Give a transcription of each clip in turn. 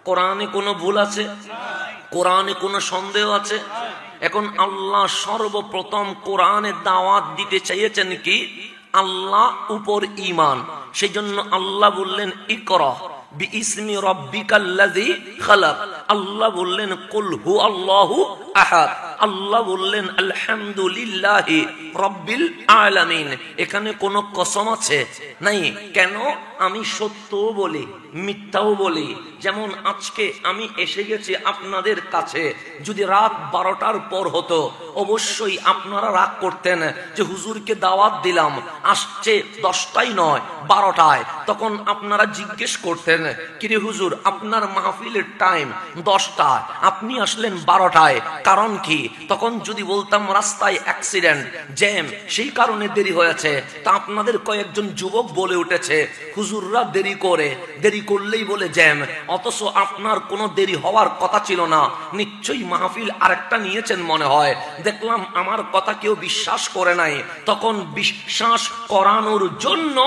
কোরআনে কোনো ভুল আছে? কোরআনে কোনো সন্দেহ আছে? এখন আল্লাহ সর্বপ্রথম কোরআনে দাওয়াত দিতে চাইছেন কি? আল্লাহ উপর ঈমান। সেই জন্য আল্লাহ বললেন ইকরা বিইসমি রাব্বিকাল্লাযী খালাক। আল্লাহ বললেন কুল হু আল্লাহু আহাদ। আল্লাহ বললেন আলহামদুলিল্লাহি রাব্বিল আলামিন। এখানে কোনো কসম আছে? নাই। কেন? আমি সত্যও বলি মিথ্যাও বলি। যেমন আজকে আমি এসে গেছি আপনাদের কাছে, যদি রাত 12টার পর হতো অবশ্যই আপনারা রাগ করতেন যে হুজুরকে দাওয়াত দিলাম, আসছে 10টায় নয় 12টায়। তখন আপনারা জিজ্ঞেস করতেন কিরে হুজুর আপনার মাহফিলের টাইম 10টায়, আপনি আসলেন 12টায়, কারণ কি? তখন যদি বলতাম রাস্তায় অ্যাক্সিডেন্ট জ্যাম সেই কারণে দেরি হয়েছে, তা আপনাদের কয়েকজন যুবক বলে উঠেছে হুজুররা দেরি করে, দেরি করলেই বলে জ্যাম। অথচ আপনার কোনো দেরি হওয়ার কথা ছিল না, নিশ্চয়ই মাহফিল আরেকটা নিয়েছেন মনে হয়। দেখলাম আমার কথা কেউ বিশ্বাস করে নাই। তখন বিশ্বাস করানোর জন্য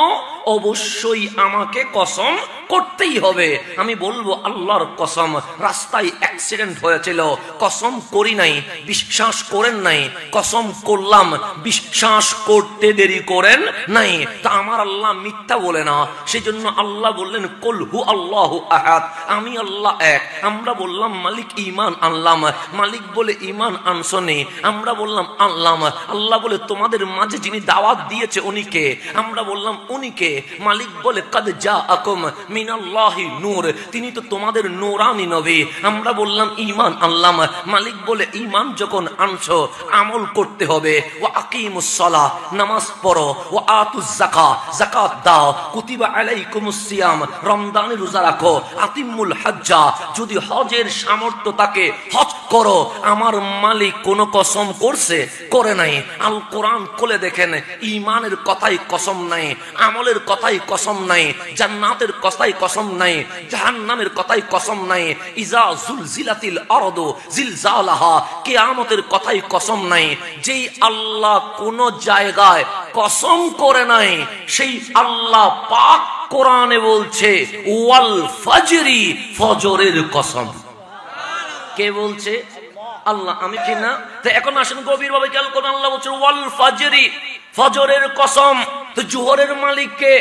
অবশ্যই আমাকে কসম করতেই হবে। আমি বলবো আল্লাহর কসম রাস্তায় অ্যাক্সিডেন্ট হয়েছিল, কসম করি নাই, বিশ্বাস করেন নাই, কসম করলাম বিশ্বাস করতে দেরি করেন নাই। তা আমার আল্লাহ মিথ্যা বলে না। সেই জন্য আল্লাহ বললেন কুল হু আল্লাহু আহাদ, আমি আল্লাহ এক। আমরা বললাম মালিক ঈমান আনলাম। মালিক বলে ঈমান আনছনি? আমরা বললাম আনলাম। আল্লাহ বলে তোমাদের মাঝে যিনি দাওয়াত দিয়েছে উনি কে? আমরা বললাম উনি কে? মালিক বলে কাদ জাআকুম মিনাল্লাহি নূর, তিনি তো তোমাদের নূরানি নবী। আমরা বললাম ঈমান আনলাম। মালিক বলে ঈমান যখন আনছো আমল করতে হবে। ওয়া আকিমুস সালাহ, নামাজ পড়ো। ওয়া আতুজ যাকাত, যাকাত দাও। কুতিবা আলাইকুমুস সিয়াম, রমজানের রোজা রাখো। আতিমুল হজ্জা, যদি হজের সামর্থ্য থাকে হজ করো। আমার মালিক কোন কসম করছে? করে নাই। আল কোরআন খুলে দেখেন, ঈমানের কথাই কসম নাই, আমলের কথাই কসম নাই, জান্নাতের কথাই কসম নাই, জাহান্নামের কথাই কসম নাই। ইজা জুলজিলাতিল আরদু জিলজালাহা, কিয়ামতের কথাই কসম নাই। যেই আল্লাহ কোন জায়গায় কসম করে নাই, সেই আল্লাহ পাক কোরআনে বলছে ওয়াল ফাজরি, ফজরের কসম। কে বলছে? আল্লাহ। আমি কি না? তো এখন আসেন গভীর ভাবে খেয়াল করুন। আল্লাহ বলছে ওয়াল ফাজরি, ফজরের কসম। তো জোহরের মালিক কে?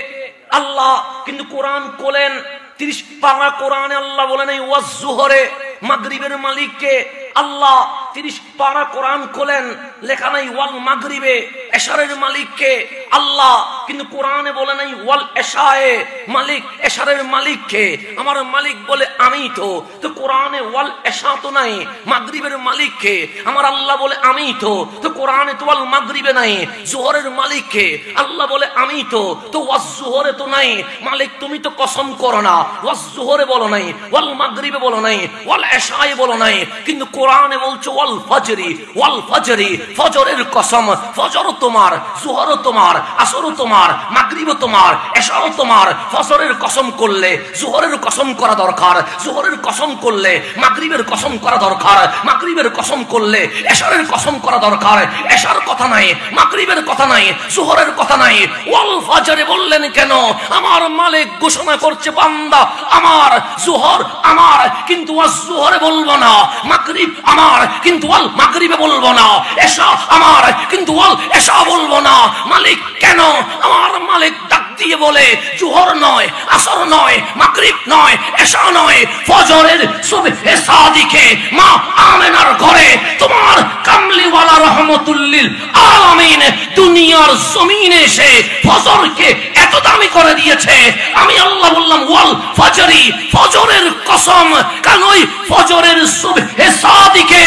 আল্লাহ। কিন্তু কোরআন খোলেন 30 পারা কোরআনে আল্লাহ বলেন এই ওয়াজ জোহরে। মাগরিবের মালিক কে? আল্লাহ। 30 পারা কোরআন খোলেন লেখা নাই ওয়াল মাগরিবে। এশারের মালিক কে? আল্লাহ। কিন্তু কোরআনে বলে নাই ওয়াল এশায়ে, মালিক এশারের মালিক কে? আমার মালিক বলে আমি তো। তো কোরআনে ওয়াল এশা তো নাই, মাগরিবের মালিক কে? আমার আল্লাহ বলে আমি তো। তো কোরআনে তো ওয়াল মাগরিবে নাই। জোহরের মালিক কে? আল্লাহ বলে আমি তো। তো ওয়াজ জোহরে তো নাই। মালিক তুমি তো কসম করো না, ওয়াজ জোহরে বলো নাই, ওয়াল মাগরিবে বলো নাই, ওয়াল এশায়ে বলো নাই। কিন্তু কোরআনে বলছো ওয়াল ফাজরি, ওয়াল ফাজরি, ফজরের কসম। ফজর তোমার, জোহরও তোমার, আসরও তোমার, মাগরিবও তোমার, এশাও তোমার। ফজরের কসম করলে জোহরের কসম করা দরকার, জোহরের কসম করলে মাগরিবের কসম করা দরকার, মাগরিবের কসম করলে এশারের কসম করা দরকার। এশার কথা নাই, মাগরিবের কথা নাই, জোহরের কথা নাই। ওয়াল ফাজরে বললেন কেন? আমার মালিক ঘোষণা করছে বান্দা আমার, জোহর আমার, কিন্তু ওয়াজ জোহরে বলবো না। মাগরিব আমার, কিন্তু ওয়াল মাগরিবে বলবো না। এশা আমার, কিন্তু ওয়াল এশা বলবো না। মালিক কেন? আমার মালিক ডাক দিয়ে বলে জোহর নয়, আসর নয়, মাগরিব নয়, এশা নয়, ফজরের সুবহে সাদিকে মা আমেনার ঘরে তোমার কামলিওয়ালা রহমতুল্লিল আলামিন দুনিয়ার জমিনে এসে ফজরকে এত দামি করে দিয়েছে। আমি আল্লাহ বললাম ওয়াল ফজরি, ফজরের কসম। কারণ ওই ফজরের সুবহে সাদিকে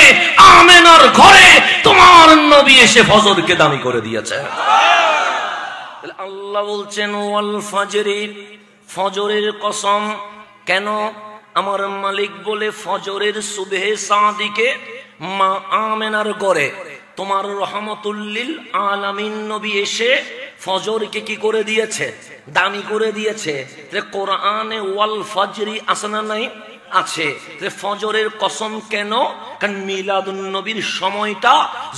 আমেনার ঘরে তোমার নবী এসে ফজরকে দামি করে দিয়েছে। আল্লাহ বলছেন ওয়াল ফাজরি, ফজরের কসম। কেন? আমার মালিক বলে ফজরের সুবহে সাদিকে মা আমেনার ঘরে তোমার রহমতুল্লিল আলামিন নবী এসে ফজরকে কি করে দিয়েছে? দামি করে দিয়েছে। কোরআনে ওয়াল ফাজরি আছে না নাই? আছে। ফজরের কসম কেন? কারণ মিলাদুন নবীর সময়টা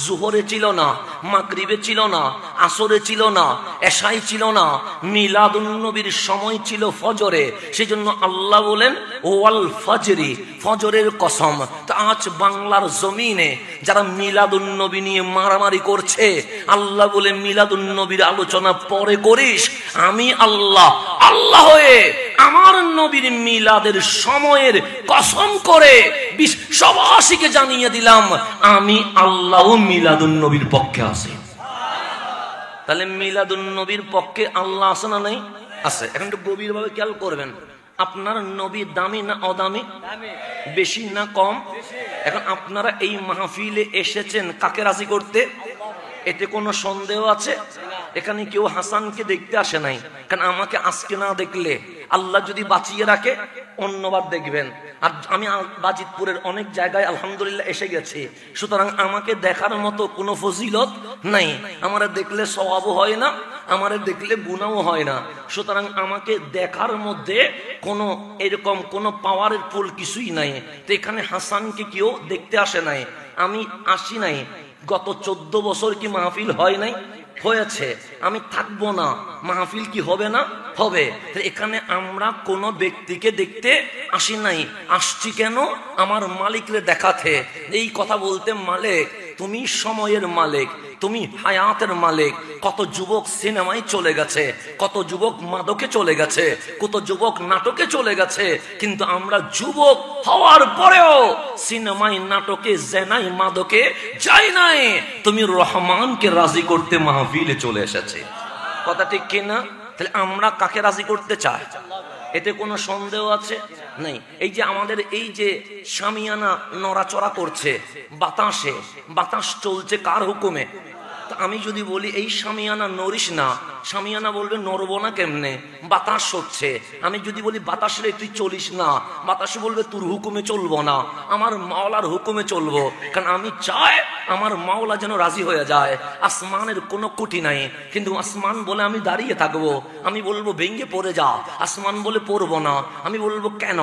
জোহরে ছিল না, মাগরিবে ছিল না, আসরে ছিল না, এশায় ছিল না, মিলাদুন নবীর সময় ছিল ফজরে। সেজন্য আল্লাহ বলেন ওয়াল ফজরি, ফজরের কসম। তো আজ বাংলার জমিনে যারা মিলাদুন নবী নিয়ে মারামারি করছে, আল্লাহ বলে মিলাদুন নবীর আলোচনা পরে করিস, আমি আল্লাহ আল্লাহ হয়ে আমার নবীর মিলাদের সময়ের কসম করে বিশ্ববাসীকে জানিয়ে দিলাম আমি আল্লাহ মিলাদুন নবীর পক্ষে আছি। তাহলে মিলাদুন নবীর পক্ষে আল্লাহ আছে না নাই? আছে। এখন একটু গভীর ভাবে খেয়াল করবেন, আপনার নবী দামি না অদামি? বেশি না কম? এখন আপনারা এই মাহফিলে এসেছেন কাকে রাজি করতে? এতে কোনো সন্দেহ আছে? এখানে কেউ হাসানকে দেখতে আসে নাই, কারণ আমাকে আজকে না দেখলে আল্লাহ যদি বাঁচিয়ে রাখে অন্যবার দেখবেন। আর আমি বাজিতপুরের অনেক জায়গায় আলহামদুলিল্লাহ এসে গেছি, সুতরাং আমাকে দেখার মতো কোনো ফজিলত নাই। আমারে দেখলে সওয়াবও হয় না, আমারে দেখলে গুনাহও হয় না। সুতরাং আমাকে দেখার মধ্যে কোনো এরকম কোনো পাওয়ারের ফুল কিছুই নাই। তো এখানে হাসানকে কেউ দেখতে আসে নাই, আমি আসি নাই। গত 14 বছর কি মাহফিল হয় নাই? হয়েছে। আমি থাকবো না, মাহফিল কি হবে না? হবে। এখানে আমরা কোনো ব্যক্তিকে দেখতে আসি নাই। আসছি কেন? আমার মালিকরে দেখাতে। এই কথা বলতে, মালিক তুমি সময়ের মালিক, তুমি হায়াতের মালিক। কত যুবক সিনেমায় চলে গেছে, কত যুবক মাদকে চলে গেছে, কত যুবক নাটকে চলে গেছে, কিন্তু আমরা যুবক হওয়ার পরেও সিনেমায়, নাটকে, জেনাই, মাদকে যাই নাই। তুমি রহমানকে রাজি করতে মাহফিলে চলে এসেছে। কথা ঠিক কিনা? তাহলে আমরা কাকে রাজি করতে চাই? এতে কোনো সন্দেহ আছে? নেই। এই যে আমাদের এই যে শামিয়ানা নড়াচড়া করছে বাতাসে, বাতাস চলছে কার হুকুমে? আমি যদি বলি এই শামিয়ানা নড়িস না, শামিয়ানা বলবে নড়বো না কেমনে, বাতাস হচ্ছে। আমি যদি বলি বাতাস রে তুই চলিস না, বাতাস বলবে তোর হুকুমে চলবো না, আমার মাওলার হুকুমে চলবো। কারণ আমি চাই আমার মাওলা যেন রাজি হয়ে যায়। আসমানের কোনো কুটি নাই, কিন্তু আসমান বলে আমি দাঁড়িয়ে থাকবো। আমি বলবো ভেঙ্গে পড়ে যা, আসমান বলে পড়বো না। আমি বলবো কেন?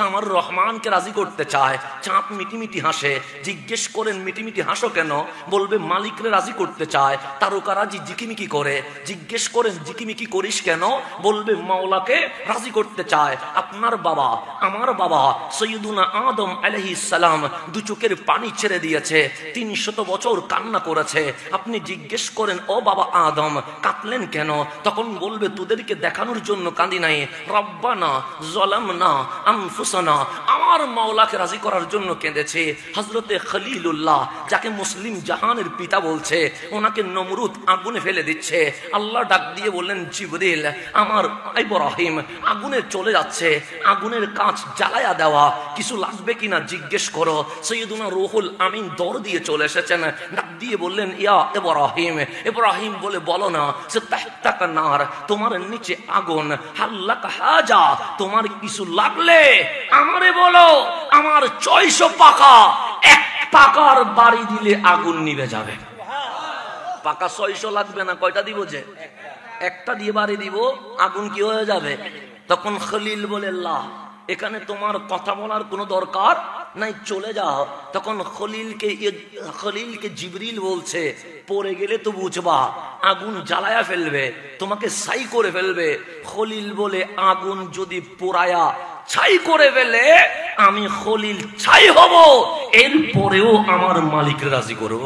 আমার রহমানকে রাজি করতে চায়। চাঁদ মিটিমিটি হাসে, জিজ্ঞেস করেন মিটিমিটি হাসো কেন? বলবে মালিকরে রাজি করতে চায়। তারকারাজি জিকিমিকি করে, জিজ্ঞেস করেন জিকিমিকি করিস কেন? বলবে মাওলাকে রাজি করতে চায়। আপনার বাবা, আমার বাবা সৈয়দুনা আদম আলাইহিস সালাম দু চোখের পানি ছেড়ে দিয়েছে, 300 বছর কান্না করেছে। আপনি জিজ্ঞেস করেন ও বাবা আদম কাঁদলেন কেন? তখন বলবে তোদেরকে দেখানোর জন্য কাঁদি নাই, রব্বানা যালামনা আনফুসানা, আমার মাওলাকে রাজি করার জন্য কেঁদেছে। হযরতে খলিলুল্লাহ, যাকে মুসলিম জাহানের পিতা বলছে, ওনাকে নমরুদ আগুনে ফেলে দিচ্ছে। আল্লাহ ডাক দিয়ে বললেন জিবরিল, আমার ইব্রাহিম আগুনে চলে যাচ্ছে, আগুনের কাঁচ জ্বালায়া দেওয়া, কিছু লাগবে কিনা জিজ্ঞেস করো। সৈয়দুনা রুহুল আমিন দৌড় দিয়ে চলে এসেছেন, ডাক দিয়ে বললেন ইয়া ইব্রাহিম। ইব্রাহিম বলে বলো না, সে তাহতাকা নার, তোমার নিচে আগুন, হাল্লাকা হাজা, তোমার কিছু লাগলে আমারে বলো। আমার 600 পাকা, এক পাকার বাড়ি দিলে আগুন নিভে যাবে। পাকা 600 লাগবে না, কয়টা দিব? যে একটা দিয়ে বাড়ি দিব, আগুন কি হয়ে যাবে? তখন খলিল বলে আল্লাহ, এখানে তোমার কথা বলার কোনো দরকার নাই, চলে যাও। তখন খলিলকে জিবরিল বলছে, পড়ে গেলে তো বুঝবা, আগুন জ্বালায়া ফেলবে, তোমাকে ছাই করে ফেলবে। খলিল বলে আগুন যদি পোড়ায়া ছাই করে ফেলে, আমি খলিল ছাই হব, এরপরেও আমার মালিককে রাজি করব।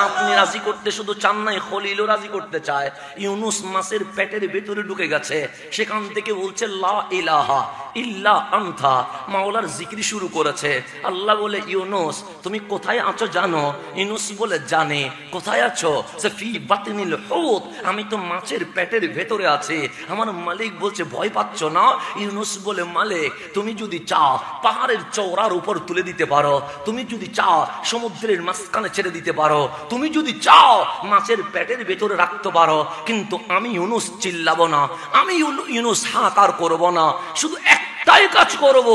আপনি রাজি করতে শুধু চান নাই, খলিলও রাজি করতে চায়। ইউনুস মাছের পেটের ভেতরে ঢুকে গেছে, সেখান থেকে বলছে লা ইলাহা ইল্লা আনতা, মাওলার জিকির শুরু করেছে। আল্লাহ বলে ইউনুস তুমি কোথায় আছো জানো? ইউনুস বলে জানে। কোথায় আছো? সে ফি বাতিনিল হুত, আমি তো মাছের পেটের ভেতরে আছি। আমার মালিক বলছে ভয় পাচ্ছ না? ইউনুস বলে মালিক তুমি যদি চাও পাহাড়ের চওড়ার উপর তুলে দিতে পারো, তুমি যদি চাও সমুদ্রের মাঝখানে ছেড়ে দিতে পারো, তুমি যদি চাও মাছের পেটের ভেতরে রাখতে পারো, কিন্তু আমি ইউনুস চিল্লাবো না, আমি ইউনুস হাহাকার করবো না। শুধু একটাই একটাই কাজ করব,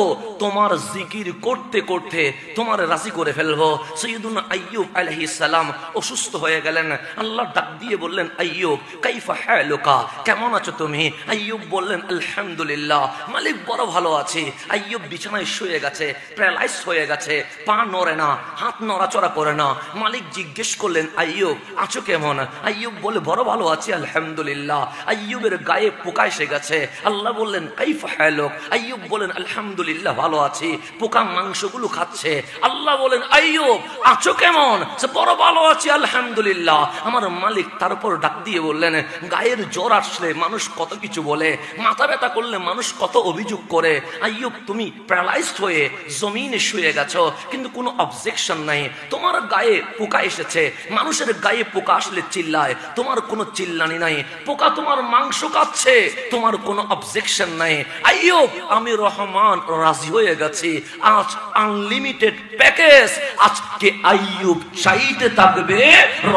তোমার জিকির করতে করতে তোমার রাজি করে ফেলবো। সাইয়্যিদুনা আইয়ুব আলাইহিস সালাম অসুস্থ হয়ে গেলেন। আল্লাহ ডাক দিয়ে বললেন, আইয়ুব কাইফা হালুকা, কেমন আছো তুমি? আইয়ুব বললেন, আলহামদুলিল্লাহ, মালিক বড় ভালো আছে। আইয়ুব বিছানায় শুয়ে গেছে, প্যারালাইজ হয়ে গেছে, পা নড়ে না, হাত নড়াচড়া করে না। মালিক জিজ্ঞেস করলেন, আইয়ুব আছো কেমন? আইয়ুব বলে, বড় ভালো আছি আলহামদুলিল্লাহ। আইয়ুবের গায়ে পোকা এসে গেছে। আল্লাহ বললেন, কাইফা হালুক? আইয়ুব বলেন, আলহামদুলিল্লাহ ভালো আছি। পোকা মাংসগুলো খাচ্ছে। আল্লাহ বলেন, আইয়ুব আছো কেমন? সে বড় ভালো আছি আলহামদুলিল্লাহ। আমার মালিক তারপর ডাক দিয়ে বললেন, গায়ের জ্বর আসলে মানুষ কত কিছু বলে, মাথা ব্যথা করলে মানুষ কত অভিযোগ করে। আইয়ুব তুমি প্যারালাইজড হয়ে জমিনে শুয়ে গেছো, কিন্তু কোনো অবজেকশন নাই। তোমার গায়ে পোকা এসেছে, মানুষের গায়ে পোকা আসলে চিল্লায়, তোমার কোনো চিল্লানি নাই। পোকা তোমার মাংস খাচ্ছে, তোমার কোনো অবজেকশন নাই। আইয়ুব আমি রহমান রাজি হয়ে গেছি, আজ আনলিমিটেড প্যাকেজ। আজকে আইয়ুব চাইতে থাকবে,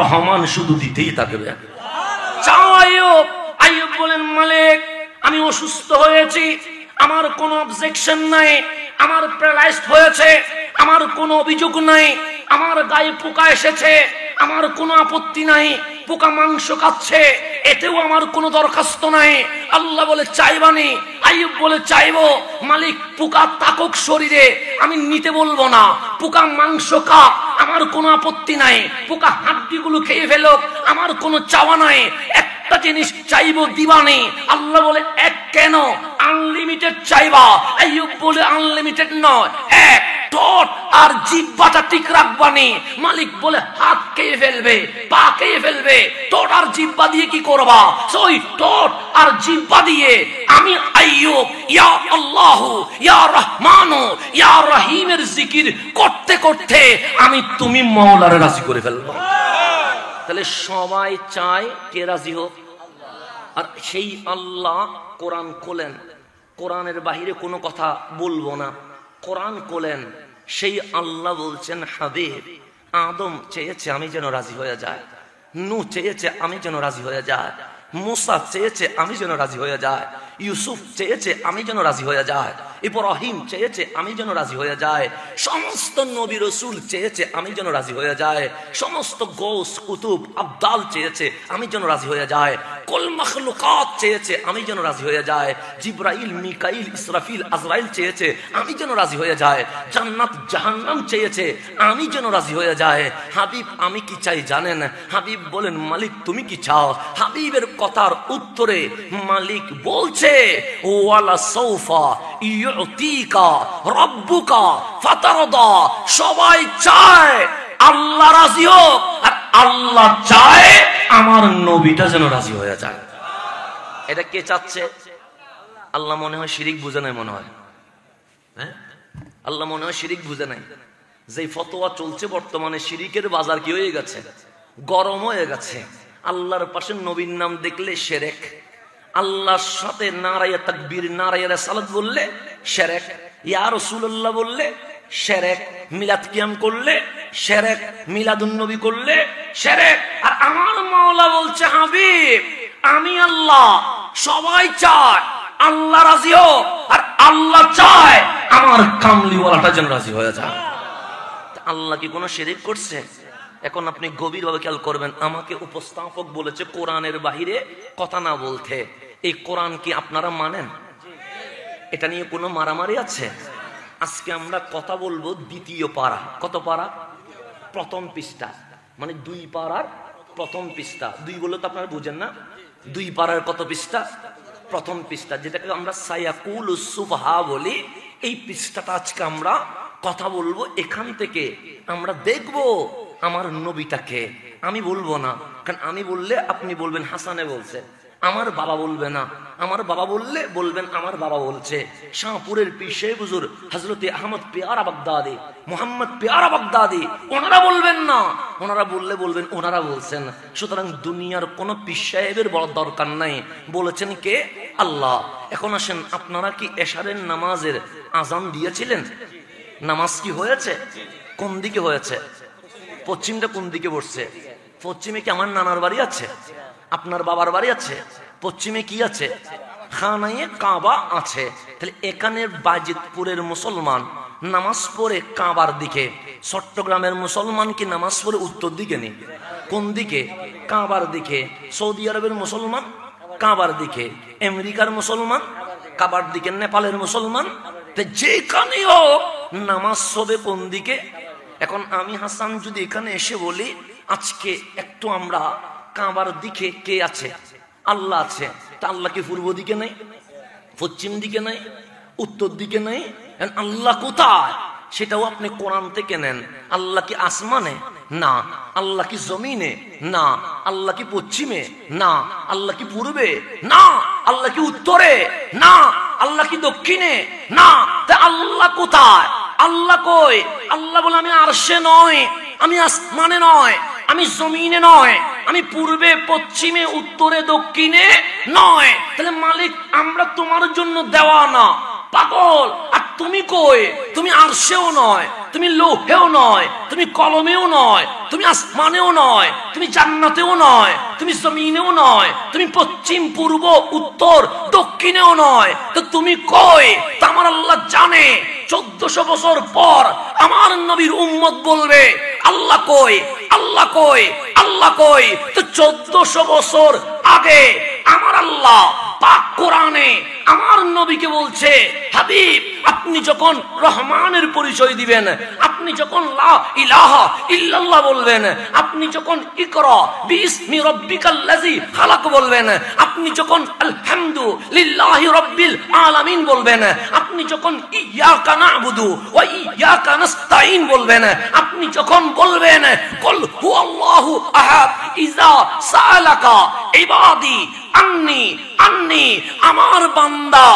রহমান শুধু দিতেই থাকবে। চাও আইয়ুব? আইয়ুব বলেন, মালিক আমি অসুস্থ হয়েছি, আমার কোনো অবজেকশন নাই, আমার প্যারালাইজড হয়েছে, আমার কোনো অভিযোগ নাই, আমার গায়ে পোকা এসেছে, আমার কোনো আপত্তি নাই, পোকা মাংস খাচ্ছে, এতেও আমার কোনো দরখাস্ত নাই। আল্লাহ বলে, চাইবানি? আইয়ুব বলে, চাইবো। মালিক পোকা তাকক শরীরে, আমি নিতে বলবো না, পোকা মাংস খাক, আমার কোনো আপত্তি নাই, পোকা হাড্ডিগুলো খেয়ে ফেলুক, আমার কোনো চাওয়া নাই, একটা জিনিস চাইবো, দিবানি। আল্লাহ বলে, এক কেন? আনলিমিটেড চাইবা। আইয়ুব বলে, আনলিমিটেড নয়, এক। ঠোঁট আর জিহ্বাটা ঠিক রাখবানি। মালিক বলে, হাত খেয়ে ফেলবে, পা খেয়ে ফেলবে, ঠোঁট আর জিহ্বা দিয়ে কি করবা? ওই ঠোঁট আর জিহ্বা দিয়ে আমি আইয়ুব ইয়া আল্লাহু ইয়া রহমানু ইয়া রহিমের জিকির করতে করতে আমি তুমি মাওলারে রাজি করে ফেলবো। তাহলে সবাই চায় কে রাজি হোক? আর সেই আল্লাহ কোরআন খোলেন, কোরআনের বাহিরে কোনো কথা বলবো না, কোরআন খোলেন, সেই আল্লাহ বলছেন, হাবিব আদম চেয়েছে আমি যেন রাজি হয়ে যায়, নূহ চেয়েছে আমি যেন রাজি হয়ে যায়, মুসা চেয়েছে আমি যেন রাজি হয়ে যায়, ইউসুফ চেয়েছে আমি যেন রাজি হয়ে যায়, ইব্রাহিম চেয়েছে আমি যেন রাজি হয়ে যায়, সমস্ত নবী রাসূল চেয়েছে আমি যেন রাজি হয়ে যায়, সমস্ত গৌস কুতুব আবদাল চেয়েছে আমি যেন রাজি হয়ে যায়, কুল মাখলুকাত চেয়েছে আমি যেন রাজি হয়ে যায়, জিবরাইল মিকাইল ইসরাফিল আজরাইল চেয়েছে আমি যেন রাজি হয়ে যায়, জান্নাত জাহান্নাম চেয়েছে আমি যেন রাজি হয়ে যায়। হাবিব আমি কি চাই জানেন? হাবিব বলেন, মালিক তুমি কি চাও? হাবিবের কথার উত্তরে মালিক বলছে, ওয়ালা সাউফা ইউতিকা রাব্বুকা ফাতারদা। সবাই চায় আল্লাহ রাজি হোক, আর আল্লাহ চায় আমার নবীটা যেন রাজি হয়ে যায়। এটা কে চাচ্ছে? আল্লাহ মনে হয় শিরিক বুঝে নাই, মনে হয় হ্যাঁ, আল্লাহ মনে হয় শিরিক বুঝে নাই। যে ফতোয়া চলছে বর্তমানে, শিরিকের বাজার কি হয়ে গেছে, গরম হয়ে গেছে। আল্লাহর পাশে নবীর নাম দেখলে শিরক, আল্লাহর সাথে নারায়ে তাকবীর নারায়ে রিসালাত বললে শিরক, ইয়া রাসূলুল্লাহ বললে শিরক, মিলাদ কিয়াম করলে শিরক, মিলাদুন নবী করলে শিরক। আর আমার মাওলা বলছে, হাবিব আমি আল্লাহ, সবাই চায় আল্লাহ রাজি হোক, আর আল্লাহ চায় আমার কামলিওয়ালাটা যেন রাজি হয়ে যায়। আল্লাহ কি কোনো শিরিক করছে? এখন আপনি গভীরভাবে খেয়াল করবেন, আমাকে উপস্থাপক বলেছে কোরআনের বাহিরে কথা না বলতে। এই কোরআন কি আপনারা মানেন? এটা নিয়ে কোনো মারামারি আছে? আজকে আমরা কথা বলবো দ্বিতীয় পারা। কত পারা? প্রথম পৃষ্ঠা, মানে 2 পারার প্রথম পৃষ্ঠা। 2 বললে তো আপনারা বুঝেন না, 2 পারার কত পৃষ্ঠা? প্রথম পৃষ্ঠা, যেটাকে আমরা সায়াকুলুস সুফাহা বলি। এই পৃষ্ঠাটা আজকে আমরা কথা বলবো। এখান থেকে আমরা দেখবো আমার নবীটাকে। আমি বলবো না, কারণ আমি বললে আপনি বলবেন হাসানে বলছে, আমার বাবা বলবে না, আমার বাবা বললে বলবেন আমার বাবা বলছে। শাহপুরের পীর সাহেব হুজুর হযরত আহমদ পেয়ারা বাগদাদি, মোহাম্মদ পেয়ারা বাগদাদি, ওনারা বলবেন না, ওনারা বললে বলবেন ওনারা বলছেন। সুতরাং দুনিয়ার কোনো পীর সাহেবের বড় দরকার নাই, বলেছেন কে? আল্লাহ। এখন আসেন, আপনারা কি এশারের নামাজের আজান দিয়েছিলেন? নামাজ কি হয়েছে? কোন দিকে হয়েছে? পশ্চিমটা কোন দিকে পড়ছে? পশ্চিমে কি আমার নানার বাড়ি আছে? আপনার বাবার বাড়ি আছে? পশ্চিমে কি আছে? খানায়ে কাবা আছে। তাহলে এখানে বাজিতপুরের মুসলমান নামাজ পড়ে কাবার দিকে, চট্টগ্রামের মুসলমান কি নামাজ পড়ে উত্তর দিকে নেই? কোন দিকে? কাবার দিকে। সৌদি আরবের মুসলমান কাবার দিকে, আমেরিকার মুসলমান কাবার দিকে, নেপালের মুসলমান যেখানে হোক নামাজ হবে কোন দিকে? এখন আমি হাসান যদি এখানে এসে বলি আজকে একটু আমরা কাবার দিকে কে আছে? আল্লাহ আছে। তা আল্লাহ কি পূর্ব দিকে নেই, পশ্চিম দিকে নেই, উত্তর দিকে নেই? আল্লাহ কোথায় সেটাও আপনি কোরআন থেকে নেন। আল্লাহ কি আসমানে? না। আল্লাহ কি জমিনে? না। আল্লাহ কি পশ্চিমে? না। আল্লাহ কি পূর্বে? না। আল্লাহ কি উত্তরে? না। আল্লাহ কি দক্ষিণে? না। তা আল্লাহ কোথায়? আল্লাহ কই? আল্লাহ বলে আমি আরশে নয়, আমি আসমানে নয়, আমি জমিনে নয়, আমি পূর্বে পশ্চিমে উত্তরে দক্ষিণে নয়। তাহলে মালিক আমরা তোমার জন্য দেওয়া না, পাগল। আর তুমি কই? তুমি আরশেও নয়, তুমি লৌহেও নয়, তুমি কলমেও নয়, তুমি আসমানেও নয়, তুমি জান্নাতেও নয়, তুমি জমিনেও নয়, তুমি পশ্চিম পূর্ব উত্তর দক্ষিণেও নয়। তো তুমি কই? তা আমার আল্লাহ জানে। 1400 বছর পর আমার নবীর উম্মত বলবে আল্লাহ কই, আল্লাহ কই, আল্লাহ কই। তো 1400 বছর আগে আমার আল্লাহ পাক কোরআনে আমার নবীকে বলছে, হাবিব আপনি যখন রহমানের পরিচয় দিবেন, আপনি যখন লা ইলাহা ইল্লাল্লাহ বলবেন, আপনি যখন ইকরা বিইসমি রাব্বিকাল্লাযী খালাক বলবেন, আপনি যখন আলহামদুলিল্লাহি রাব্বিল আলামিন বলবেন, আপনি যখন ইয়াকা না'বুদু ওয়া ইয়াকা নাস্তাঈন বলবেন, আপনি যখন বলবেন কুল হুয়াল্লাহু আহাদ ইযা সাআলাকা ইবাদি আন্নি আন্নি, আমার বান্দা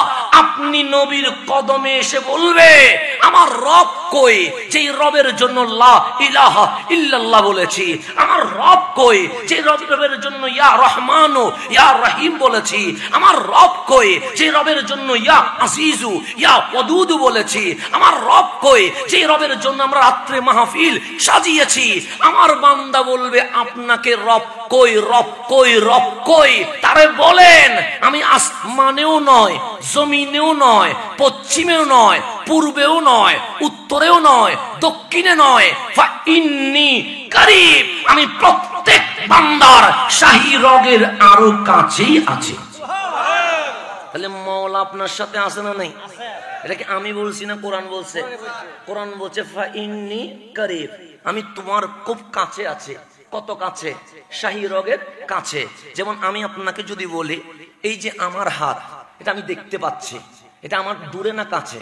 আপনি নবীর কদমে এসে বলবে আমার রব কই, যেই রবের জন্য লা ইলাহা ইল্লাল্লাহ বলেছি। আমার রব কই, যে রবের জন্য ইয়া রহমানু ইয়া রহিম বলেছি। আমার রব কই, যে রবের জন্য ইয়া আজিজু ইয়া ওয়াদুদু বলেছি। আমার রব কই, যে রবের জন্য আমরা রাত্রে মাহফিল সাজিয়েছি। আমার বান্দা বলবে আপনাকে রব কই, রব কই, রব কই। তারে বলেন আমি আসমানেও নয়, জমিনেও নয়, পশ্চিমেও নয়, পূর্বেও নয়, উত্তরেও নয়, দক্ষিণে নয়, ফা ইন্নী করিব, আমি প্রত্যেক বান্দার শাহী রগের আরো কাছেই আছি। তাহলে মওলা আপনার সাথে আছে না নাই? এটা কি আমি বলছি না কোরআন বলছে? কোরআন বলছে ফা ইন্নী করিব, আমি তোমার খুব কাছে আছি। কত কাছে? শাহী রগের কাছে। যেমন আমি আপনাকে যদি বলি এই যে আমার হাত, এটা আমি দেখতে পাচ্ছি, এটা আমার দূরে না কাছে?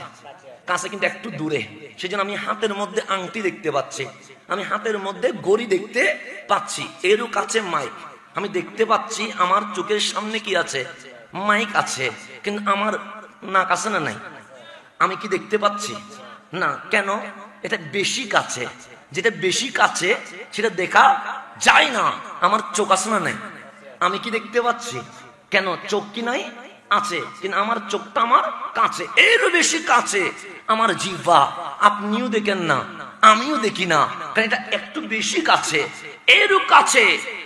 কাছে, কিন্তু একটু দূরে। সেজন্য আমি হাতের মধ্যে আংটি দেখতে পাচ্ছি, আমি হাতের মধ্যে ঘড়ি দেখতে পাচ্ছি। এরও কাছে মাইক, আমি দেখতে পাচ্ছি আমার চোখের সামনে কি আছে? মাইক আছে। কিন্তু আমার নাক আছে না নাই? আমি কি দেখতে পাচ্ছি? না। কেন? এটা বেশি কাছে। যেটা বেশি কাছে সেটা দেখা যায় না। আমার চোখ আছে না নাই? আমি কি দেখতে পাচ্ছি? কেন? চোখ কি নাই? আছে, কিন্তু আমার চোখটা আমার কাছে। এরও বেশি কাছে আমার জিহ্বা, আপনিও দেখেন না, আমিও দেখি না, কারণ এটা একটু বেশি কাছে। এরও কাছে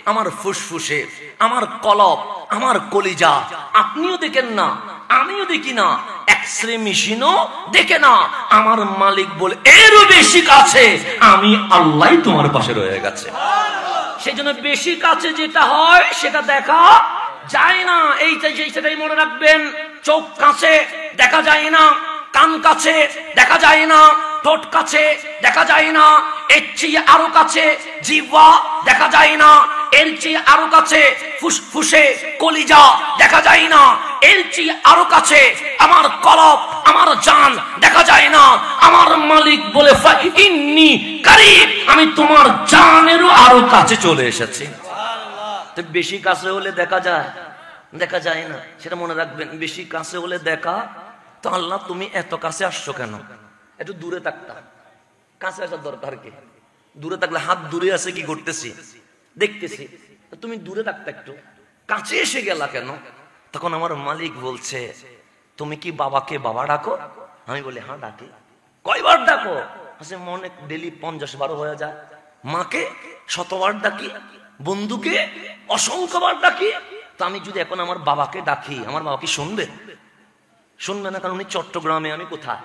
আমার ফুসফুসে, আমার কলব, আমার কলিজা, আপনিও দেখেন না, আমিও দেখি না, এক্সরে মেশিনও দেখে না। আমার মালিক বলে এরও বেশি কাছে আমি আল্লাহ তোমার পাশে রয়ে গেছে। সেই জন্য বেশি কাছে যেটা হয় সেটা দেখা যায় না। সেটাই মনে রাখবেন। চোখ কাছে দেখা যায় না, কান কাছে দেখা যায় না, ঠোঁট কাছে দেখা যায় না, এর চেয়ে আরো কাছে জিহ্বা দেখা যায় না, এর চেয়ে আরো কাছে ফুসফুসে কলিজা দেখা যায় না, এর চেয়ে আরো কাছে আমার কলব, আমার জান দেখা যায় না। আমার মালিক বলে ইন্নী করিব, আমি তোমার জানেরও আরো কাছে চলে এসেছি। বেশি কাছে হলে দেখা যায়, দেখা যায় না, সেটা মনে রাখবেন। বেশি কাছে হলে দেখা, তো আল্লাহ তুমি এত কাছে আসছো কেন? একটু দূরে থাকতাম, কাছে আসার দরকার কি? দূরে থাকলে হাত দূরে আছে, কি করতেছি? দেখতেছি। তুমি দূরে থাকতে, একটু কাছে এসে গেলা কেন? তখন আমার মালিক বলছে তুমি কি বাবাকে বাবা ডাকো? আমি বলি হ্যাঁ ডাকি। কয়বার ডাকো? মনে ডেলি 50 বার হয়ে যায়। মাকে 100বার ডাকি, বন্ধুকে অসংখ্যবার ডাকি, তো আমি যদি এখন আমার বাবাকে ডাকি, আমার বাবা কি শুনবে? শুনবে না, কারণ উনি চট্টগ্রামে, আমি কোথায়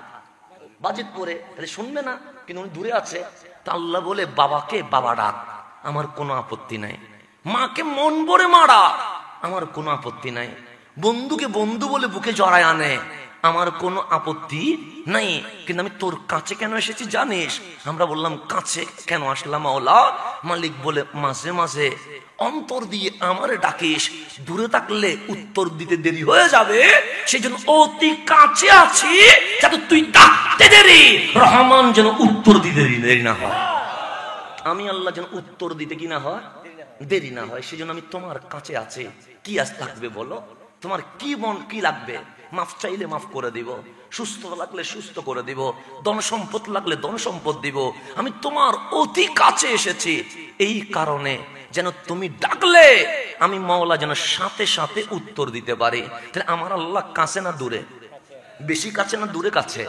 বাজিতপুরে, তাহলে শুনবে না, কিন্তু উনি দূরে আছে। তা আল্লাহ বলে বাবাকে বাবা ডাক, আমার কোনো আপত্তি নাই। মাকে মন ভরে মারা, আমার কোনো আপত্তি নাই। বন্ধুকে বন্ধু বলে বুকে জড়ায় আনে, আমার কোনো আপত্তি নাই। কিন্তু আমি তোর কাছে কেন এসেছি জানিস? আমরা বললাম কাছে কেন আসলাম মাওলা? মালিক বলে মাঝে মাঝে অন্তর দিয়ে আমারে ডাকিস, দূরে থাকলে উত্তর দিতে দেরি হয়ে যাবে, সেই জন্য অতি কাছে আছি যাতে তুই ডাকতে দেরি, রহমান যেন উত্তর দিতে দেরি না হয়। আমি আল্লাহ যেন উত্তর দিতে কি না হয়, দেরি না হয়, সেই জন্য আমি তোমার কাছে আছি। কি আজ লাগবে বলো? তোমার কি মন কি লাগবে? মাফ চাইলে মাফ করে দিব, সুস্থ লাগলে সুস্থ করে দিব, ধন সম্পদ লাগলে ধন সম্পদ দিব। আমি তোমার অতি কাছে এসেছি এই কারণে যেন তুমি ডাকলে আমি মাওলা যেন সাথে সাথে উত্তর দিতে পারি। তাহলে আমার আল্লাহ কাছে না দূরে? বেশি কাছে না দূরে? কাছে,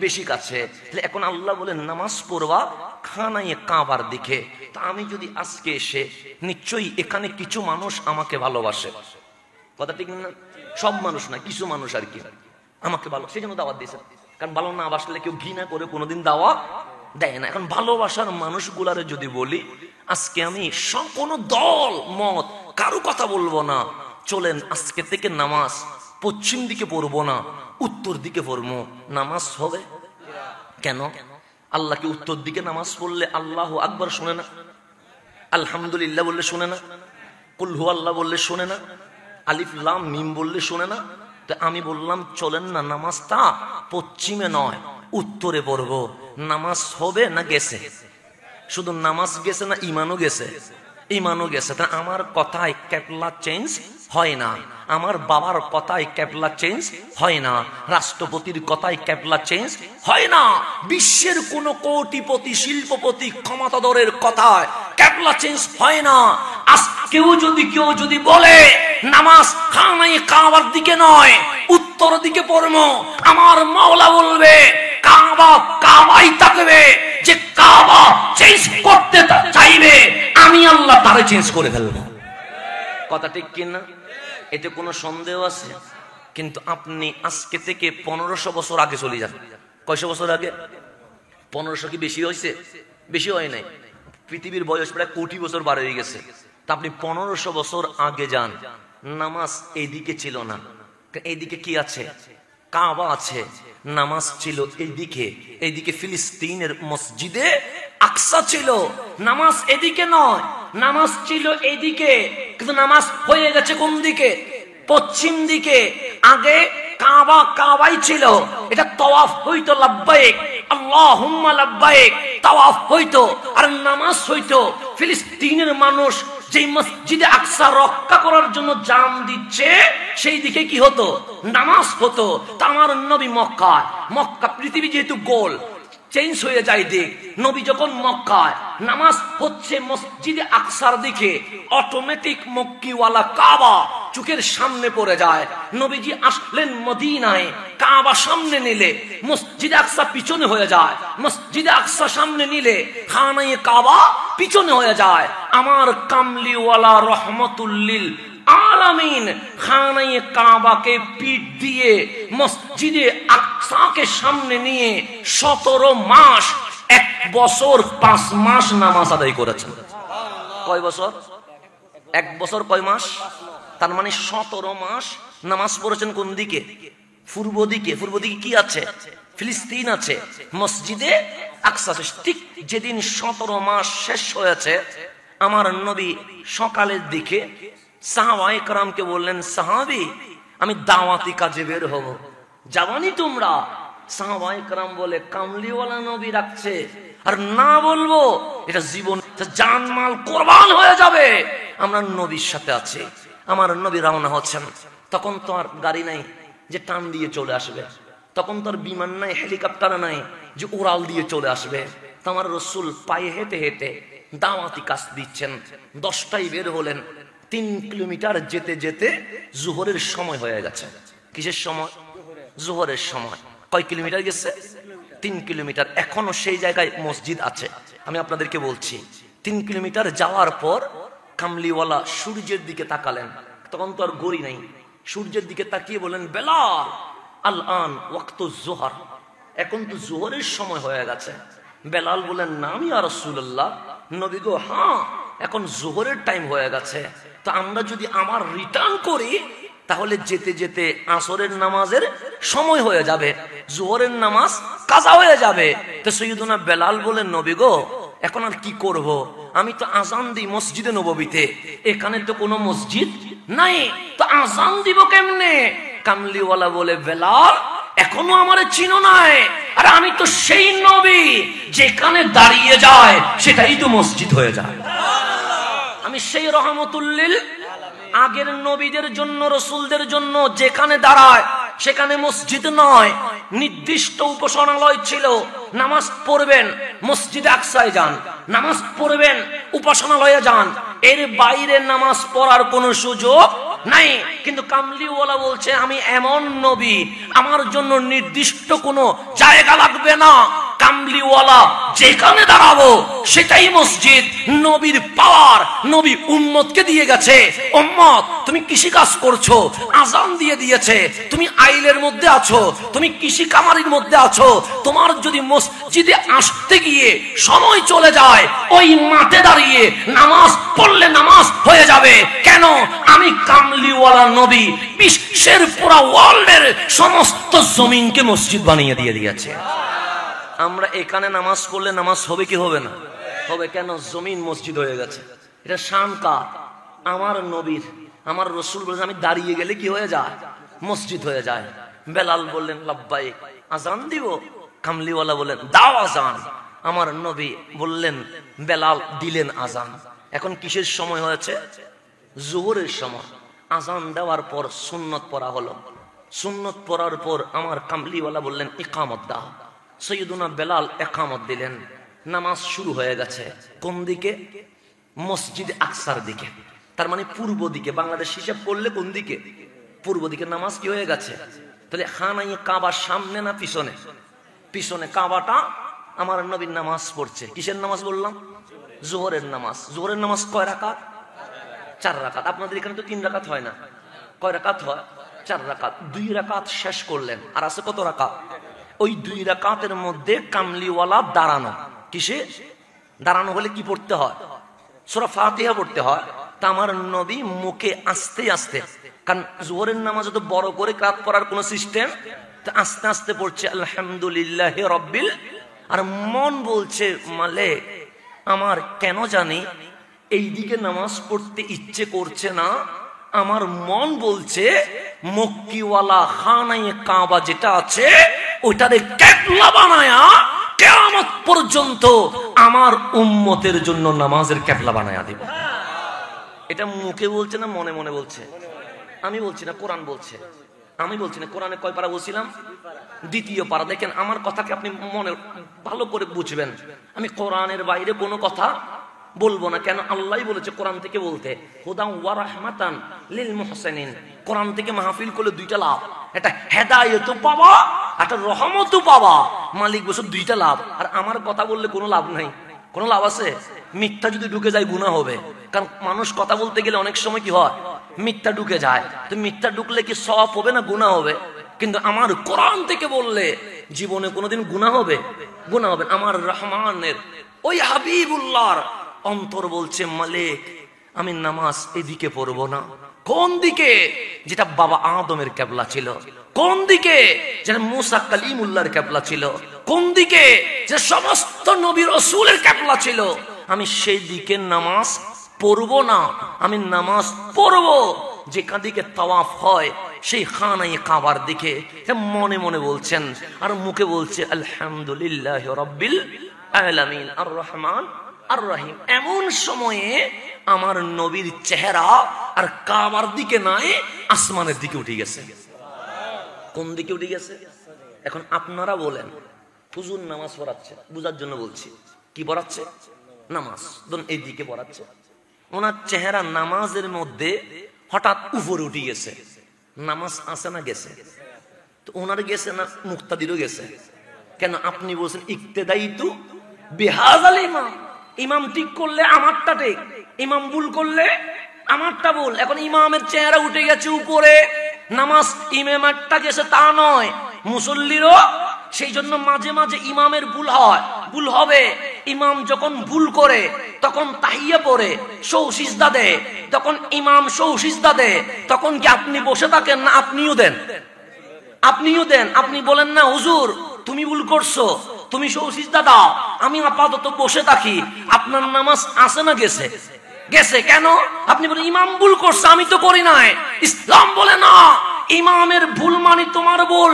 বেশি কাছে। তাহলে এখন আল্লাহ বলেন নামাজ পড়বা খানায় কাবার দিকে। তা আমি যদি আজকে এসে, নিশ্চয়ই এখানে কিছু মানুষ আমাকে ভালোবাসে, কথা ঠিক না? সব মানুষ না, কিছু মানুষ আর কি আমাকে ভালো, সেই জন্য দাওয়াত দিয়েছে। কারণ ভালো না বাসলে কেউ ঘৃণা করে কোনোদিন দাওয়াত দেয় না। এখন ভালোবাসার মানুষগুলারে যদি বলি, আজকে আমি কোনো দল মত কারো কথা বলবো না, চলেন আজকে থেকে নামাজ পশ্চিম দিকে পড়বো না, উত্তর দিকে পড়বো। নামাজ হবে কেন? আল্লাহকে উত্তর দিকে নামাজ পড়লে আল্লাহু আকবার শুনে না, আলহামদুলিল্লাহ বললে শুনে না, কুল হু আল্লাহ বললে শুনে না, আলিফ লাম মিম বললে শুনে না। তো আমি বললাম চলেন না নামাজটা পশ্চিমে নয় উত্তরে পড়বো। নামাজ হবে না গেছে? শুধু নামাজ গেছে না ইমানও গেছে? ইমানও গেছে। তা আমার কথায় ক্যাবলা চেঞ্জ হয় না, আমার বাবার কথায় ক্যাবলা চেঞ্জ হয় না, রাষ্ট্রপতির কথায় ক্যাবলা চেঞ্জ হয় না, বিশ্বের কোন কোটিপতি শিল্পপতি ক্ষমতাধরের কথায় ক্যাবলা চেঞ্জ হয় না। আজকেও যদি কেউ যদি বলে নামাজ খানায় কাবার দিকে নয় উত্তর দিকে পড়বো, আমার মাওলা বলবে কাবা কাবাই থাকবে। যে কাবা চেঞ্জ করতে চাইবে আমি আল্লাহ তারে চেঞ্জ করে ফেলবো। কথা ঠিক কিনা? এতে কোনো সন্দেহ আছে? কিন্তু আপনি আজকে থেকে 1500 বছর আগে চলে যান। কয়শো বছর আগে? 1500 কি বেশি হয়েছে? বেশি হয় নাই। পৃথিবীর বয়স প্রায় কোটি বছর বার হয়ে গেছে। তা আপনি 1500 বছর আগে যান, নামাজ এইদিকে ছিল না। এইদিকে কি আছে? কাবা আছে। নামাজ ছিল এইদিকে, এইদিকে ফিলিস্তিনের মসজিদে আকসা ছিল। নামাজ এদিকে নয়, নামাজ ছিল এইদিকে, কিন্তু নামাজ হয়ে গেছে কোন দিকে? পশ্চিম দিকে। আগে কাবা কাবাই ছিল, এটা তাওয়াফ হইতো লাব্বাইক আল্লাহুম্মা লাব্বাইক, তাওয়াফ হইতো আর নামাজ হইতো। ফিলিস্তিনের মানুষ যে মসজিদে আকসা রক্ষা করার জন্য জান দিচ্ছে, সেই দিকে কি হতো? নামাজ হতো। তা আমার নবী মক্কায়, মক্কা পৃথিবী যেহেতু গোল চেঞ্জ হয়ে যায় দিক, নবী যখন মক্কায়, নামাজ হচ্ছে মসজিদে আকসার দিকে, অটোমেটিক মক্কিওয়ালা কাবা চোখের সামনে পড়ে যায়। নবীজি আসলেন মদিনায়, কাবা সামনে নিলে মসজিদে আকসা পিছনে হয়ে যায়, মসজিদে আকসা সামনে নিলে খানায়ে কাবা পিছনে হয়ে যায়। আমার কামলিওয়ালা রহমতুল্লিল আলামিন খানায়ে কাবাকে পিঠ দিয়ে মসজিদে আকসাকে সামনে নিয়ে 17 মাস, 1 বছর 5 মাস নামাজ আদায় করেছেন। কয় বছর? 1 বছর কয় মাস? তার মানে 17 মাস নামাজ পড়েছেন কোন দিকে? পূর্ব দিকে। পূর্ব দিকে কি আছে? ফিলিস্তিন আছে, মসজিদে আকসা আছে। ঠিক যেদিন 17 মাস শেষ হয়েছে, আমার নবী সকালের দিকে সাহাবায়ে কেরামকে বললেন, সাহাবী আমি দাওয়াতি কাজে বের হব, যাবানি তোমরা? সাহাবায়ে কেরাম বলে কামলিওয়ালা নবী রাখছে, আর না বলবো এটা জীবন জানমাল কোরবান হয়ে যাবে। আমরা নবীর সাথে আছি। আমার নবী রওনা হচ্ছেন। তখন তো আর গাড়ি নাই যে টান দিয়ে চলে আসবে, তখন তো আর বিমান নাই, হেলিকপ্টার নাই যে উড়াল দিয়ে চলে আসবে। তো আমার রাসূল পায়ে হেঁটে হেঁটে দাওয়াতি কাজ দিচ্ছেন। 10টায় বের হলেন, 3 কিলোমিটার যেতে যেতে জোহরের সময় হয়ে গেছে। কিসের সময়? জোহরের সময়। কয় কিলোমিটার গেছে? 3 কিলোমিটার। এখনো সেই জায়গায় মসজিদ আছে। আমি আপনাদেরকে বলছি, 3 কিলোমিটার যাওয়ার পর কামলিওয়ালা সূর্যের দিকে তাকালেন, তখন তো আর ঘড়ি নাই, সূর্যের দিকে তাকিয়ে বলেন, বেলাল আল আন ওয়াক্ত জোহর, এখন তো জোহরের সময় হয়ে গেছে। বেলাল বলেন, নাম ইয়া রাসূলুল্লাহ, নবী গো হ্যাঁ এখন জোহরের টাইম হয়ে গেছে। তো আমরা যদি আমার রিটার্ন করি তাহলে যেতে যেতে আসরের নামাজের সময় হয়ে যাবে, জোহরের নামাজ কাজা হয়ে যাবে। তো সাইয়্যিদুনা বেলাল বলেন, নবী গো এখন আর কি করব, আমি তো আজান দিই মসজিদে নববীতে, এখানে তো কোনো মসজিদ নাই, তো আজান দিব কেমনে? কামলিওয়ালা বলে, বেলাল এখনো আমারে চিনো নাই, আর আমি তো সেই নবী যেখানে দাঁড়িয়ে যায় সেটাই তো মসজিদ হয়ে যায়। আমি সেই রহমতুল্লিল আগের নবীদের জন্য, রসুলদের জন্য যেখানে দাঁড়ায় সেখানে মসজিদ নয়, নির্দিষ্ট উপাসনালয় ছিল। নামাজ পড়বেন মসজিদে আকসায় যান, নামাজ পড়বেন উপাসনালয়ে যান, এর বাইরে নামাজ পড়ার কোনো সুযোগ নাই। কিন্তু কামলিওয়ালা বলছে, আমি এমন নবী, আমার জন্য নির্দিষ্ট কোনো জায়গা লাগবে না, কামলিওয়ালা যেখানে দাঁড়াবো সেটাই মসজিদ। নবীর পাওয়ার নবী উম্মতকে দিয়ে গেছে। উম্মত তুমি কৃষি কাজ করছো, আজান দিয়ে দিয়েছে, তুমি আইলের মধ্যে আছো, তুমি কৃষি কামারির মধ্যে আছো, তোমার যদি মসজিদে আসতে গিয়ে সময় চলে যায়, ওই মাঠে দাঁড়িয়ে নামাজ পড়লে নামাজ হয়ে যাবে। কেন? আমি কামলিওয়ালা নবী বিশ্বের পুরো ওয়ার্ল্ডের সমস্ত জমিনকে মসজিদ বানিয়ে দিয়ে দিয়েছে। আমরা এখানে নামাজ পড়লে নামাজ হবে কি হবে না? হবে। কেন? জমিন মসজিদ হয়ে গেছে। এটা শান কার? আমার নবীর। আমার রসুল বলেছেন, আমি দাঁড়িয়ে গেলে কি হয়ে যায়? মসজিদ হয়ে যায়। বেলাল বললেন, লাব্বাইক, আজান দিব? কামলিওয়ালা বললেন, দাও আজান। আমার নবী বললেন, বেলাল দিলেন আজান। এখন কিসের সময় হয়েছে? জোহরের সময়। আজান দেওয়ার পর সুন্নত পড়া হলো। সুন্নত পড়ার পর আমার কামলিওয়ালা বললেন, ইকামত দাও। সাইয়্যিদুনা বেলাল ইকামত দিলেন। নামাজ শুরু হয়ে গেছে। কোন দিকে? মসজিদ আকসার দিকে, তার মানে পূর্ব দিকে। বাংলাদেশ হিসাব করলে কোন দিকে? পূর্ব দিকে। নামাজ কি হয়ে গেছে? তাহলে খানায়ে কাবার সামনে না পিছনে? পিছনে। কাবাটা আমার নবীর নামাজ পড়ছে। কিসের নামাজ বললাম? জোহরের নামাজ। জোহরের নামাজ কয় রাকাত? 4 রাকাত। আপনাদের এখানে তো 3 রাকাত হয় না। কয় রাকাত হয়? 4 রাকাত। 2 রাকাত শেষ করলেন, আর আছে কত রাকাত? ওই 2 রাকাতের মধ্যে কামলিওয়ালা দাঁড়ানো। কিসে দাঁড়ানো? হলে কি পড়তে হয়? সূরা ফাতিহা পড়তে হয়। তা আমার নবী মুখে আস্তে আস্তে, কারণ জোহরের নামাজ তো বড় করে কিরাত পড়ার কোনো সিস্টেম, তো আস্তে আস্তে পড়ছে আলহামদুলিল্লাহি রাব্বিল। আর মন বলছে, মালিক আমার কেন জানি এই দিকে নামাজ পড়তে ইচ্ছে করছে না, আমার মন বলছে মক্কিওয়ালা খানায়ে কাবা যেটা আছে ওটারে কিবলা বানায়া কিয়ামত পর্যন্ত আমার উম্মতের জন্য নামাজের কিবলা বানায়া দিব। এটা মুখে বলছে না মনে মনে বলছে? আমি বলছি না, কোরআন বলছে। আমি বলছি না। কোরআনে কয় পারা বলছিলাম? 2 পারা। দেখেন আমার কথাকে আপনি মনে ভালো করে বুঝবেন। আমি কোরআনের বাইরে কোনো কথা বলবো না। কেন? আল্লাহই বলেছে কোরআন থেকে বলতে, হুদাম ওয়া রাহমাতান লিল মুহসিনিন। কোরআন থেকে মাহফিল করলে 2টা লাভ, এটা হেদায়েতও পাবা, একটা রহমতও পাবা। মালিক বসে 2টা লাভ। আর আমার কথা বললে কোনো লাভ নাই। কোনো লাভ আছে? মিথ্যা যদি ঢুকে যায় গুনাহ হবে। কারণ মানুষ কথা বলতে গেলে অনেক সময় কি হয়? মিথ্যা ঢুকে যায়। তো মিথ্যা ঢুকলে কি সওয়াব হবে না গুনাহ হবে? কিন্তু আমার কোরআন থেকে বললে জীবনে কোনোদিন গুনাহ হবে? গুনাহ হবে। আমার রহমানের ওই হাবিবুল্লাহর অন্তর বলছে, মালিক আমি নামাজ এদিকে পড়বো না। কোন দিকে? যেটা বাবা আদমের কিবলা ছিল। কোন দিকে? যেটা মুসা কালিমুল্লাহর কিবলা ছিল। কোন দিকে? যে সমস্ত নবী রাসূলের কিবলা ছিল। আমি সেই দিকে নামাজ পড়বো না। আমি নামাজ পড়বো যেখান দিকে তাওয়াফ হয়, সেই খানায়ে কাবার দিকে। মনে মনে বলছেন আর মুখে বলছে আলহামদুলিল্লাহি রাব্বিল আলামিন আর রহমান আর রহিম। এমন সময়ে আমার নবীর চেহারা আর কাবার দিকে নাই, আসমানের দিকে উঠে গেছে। কোন দিকে উঠে গেছে? এখন আপনারা বলেন, হুজুর নামাজ পড়াচ্ছে, বুঝার জন্য বলছি। কি পড়াচ্ছে? নামাজ। ধরুন এই দিকে পড়াচ্ছে, ওনার চেহারা নামাজের মধ্যে হঠাৎ উপরে উঠে গেছে। নামাজ আছে না গেছে? তো ওনার গেছে না মুক্তাদিরও গেছে? কেন? আপনি বলছেন ইক্তেদাইতু বিহাযাল ইমাম। ইমাম ঠিক করলে আমারটা ঠিক, ইমাম ভুল করলে আমারটা ভুল। এখন ইমামের চেহারা উঠে গেছে উপরে, নামাজ ইমামেরটা গেছে তা নয়, মুসল্লিরও। সেই জন্য মাঝে মাঝে ইমামের ভুল হয়, ভুল হবে। ইমাম যখন ভুল করে তখন তাহিয়া পড়ে সৌ সিজদা দেয়, তখন ইমাম সৌ সিজদা দেয়, তখন কি আপনি বসে থাকেন না আপনিও দেন? আপনিও দেন। আপনি বলেন না হুজুর তুমি ভুল করছো, তুমি সৌ সিজদা দাও, আমি আপাতত বসে থাকি। আপনার নামাজ আছে না গেছে? গেছে। কেন? আপনি বলেন ইমাম ভুল করছে, আমি তো করি নাই। ইসলাম বলে না, ইমামের ভুল মানে তোমার ভুল,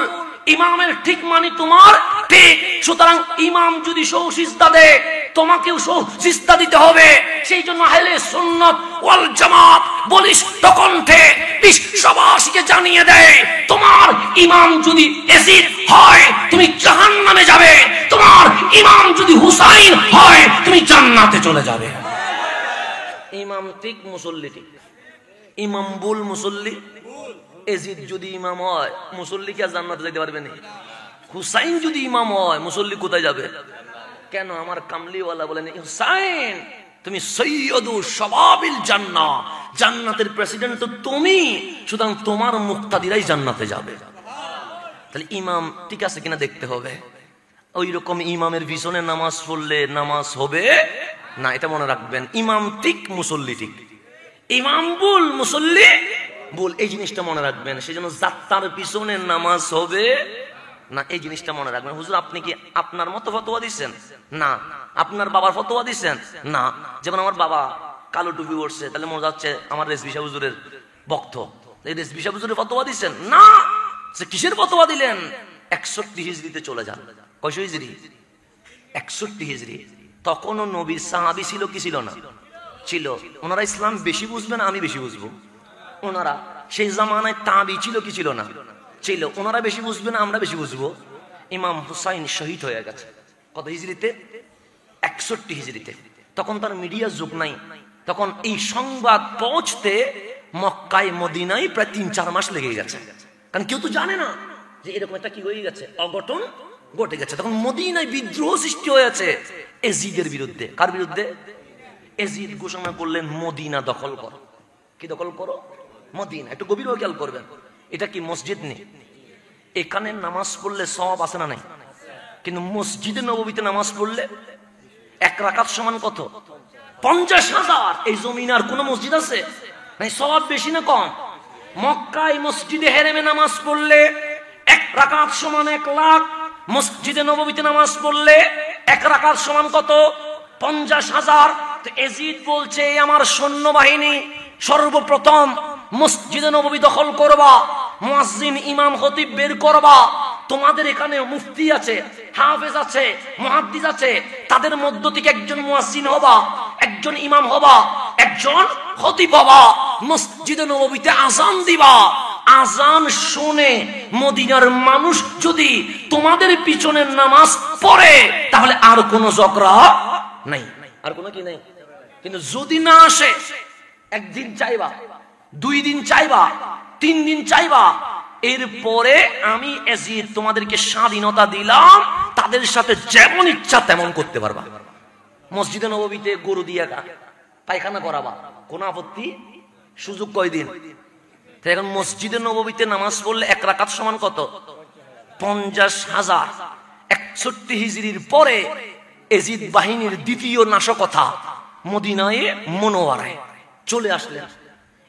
ইমামের ঠিক মানে তোমার ঠিক। সুতরাং ইমাম যদি সৌ সিজদা দেয় তোমাকেও সৌ সিজদা দিতে হবে। সেই জন্য আহলে সুন্নাত ওয়াল জামাত বলিষ্ঠ কণ্ঠে বিশ্ববাসীকে জানিয়ে দেয়, তোমার ইমাম যদি ইয়াজিদ হয় তুমি জাহান্নামে যাবে, তোমার ইমাম যদি হুসাইন হয় তুমি জান্নাতে চলে যাবে। ইমাম ঠিক, মুসল্লি ঠিক। ইমাম ভুল, মুসল্লি ইয়াজিদ যদি ইমাম হয় মুসল্লি কি জান্নাতে যেতে পারবে না? হুসাইন যদি ইমাম হয় মুসল্লি কোথায় যাবে? কেন? আমার কামলিওয়ালা বলেন হুসাইন তুমি সৈয়দু শাবাবিল জান্নাহ, জান্নাতের প্রেসিডেন্ট তো তুমি, সুতরাং তোমার মুক্তাদিরাই জান্নাতে যাবে। তাহলে ইমাম ঠিক আছে কিনা দেখতে হবে। ওই রকম ইমামের পিছনে নামাজ পড়লে নামাজ হবে না, এটা মনে রাখবেন। ইমাম ঠিক, মুসল্লি ঠিক। ইমাম ভুল, মুসল্লি ভুল, এই জিনিসটা মনে রাখবেন। সেই জন্য যাত্রার পিছনে নামাজ হবে না, এই জিনিসটা মনে রাখবেন। হুজুর আপনি কি আপনার মতো ফতোয়া দিচ্ছেন? না। আপনার বাবার ফতোয়া দিচ্ছেন? না। যেমন আমার বাবা কালো টুপি পরছে, তাহলে মনে যাচ্ছে আমার রেজভি সাহেব হুজুরের ভক্ত, এই রেজভি সাহেব হুজুরের ফতোয়া দিচ্ছেন? না। কিসের ফতোয়া দিলেন? 61 হিজরিতে চলে যান। কয়শো হিজরি? 61 হিজরি। তখনও নবীর সাহাবী ছিল কি ছিল না? ছিল। ওনারা ইসলাম বেশি বুঝবেন, আমি বেশি বুঝবো। ওনারা সেই জামানায় তাবি ছিল কি ছিল না? ছিল। ওনারা বেশি বুঝবেন, আমরা বেশি বুঝবো। ইমাম হুসাইন শহীদ হয়ে গেছে কত হিজরিতে? 61 হিজরিতে। তখন তার মিডিয়ার যুগ নাই। তখন এই সংবাদ পৌঁছতে মক্কায় মদিনায় প্রায় 3-4 মাস লেগে গেছে, কারণ কেউ তো জানে না যে এরকম একটা কি হয়ে গেছে, অঘটন ঘটে গেছে। তখন মদিনায় বিদ্রোহ সৃষ্টি হয়েছে ইয়াজিদের বিরুদ্ধে। কার বিরুদ্ধে? ইয়াজিদ ঘোষণা করলেন মদিনা দখল করো। কি দখল করো? মদিনা। একটু গভীর খেয়াল করবেন, এটা কি মসজিদ নেই? এখানে নামাজ পড়লে সওয়াব আছে না নাই? কিন্তু মসজিদে নববীতে নামাজ পড়লে 1 রাকাত সমান কত? 50,000। এই জমিনে আর কোন মসজিদ আছে নাই? সওয়াব বেশি না কম? মক্কায় মসজিদে হেরেমে নামাজ পড়লে 1 রাকাত সমান 1 লাখ। মসজিদে নববীতে নামাজ পড়লে 1 রাকাত সমান কত? 50,000। তো ইয়াজিদ বলছে আমার সৈন্যবাহিনী সর্বপ্রথম মসজিদে নববী দখল করবা, মুয়াজ্জিন ইমাম খতিব বের করবা। তোমাদের এখানে মুফতি আছে, হাফেজ আছে, মুহাদ্দিস আছে, তাদের মধ্য থেকে একজন মুয়াজ্জিন হবা, একজন ইমাম হবা, একজন খতিব হবা। মসজিদে নববীতে আযান দিবা। আযান শুনে মদিনার মানুষ যদি তোমাদের পিছনে নামাজ পড়ে তাহলে আর কোনো ঝগড়া নাই, আর কোনো কি নাই। কিন্তু যদি না আসে, একদিন চাইবা, 2 দিন চাইবা, 3 দিন চাইবা, এরপরে আমি ইয়াজিদ তোমাদেরকে স্বাধীনতা দিলাম, তাদের সাথে যেমন ইচ্ছা তেমন করতে পারবা। মসজিদে নববীতে গরু দিয়া পায়খানা করাবা, কোন আপত্তি? সুযোগ কয়দিন? এখন মসজিদে নববীতে নামাজ পড়লে 1 রাকাত সমান কত? 50,000। 61 হিজরির পরে ইয়াজিদ বাহিনীর দ্বিতীয় নাশকতা মদিনায় মুনওয়ারায় চলে আসলেন।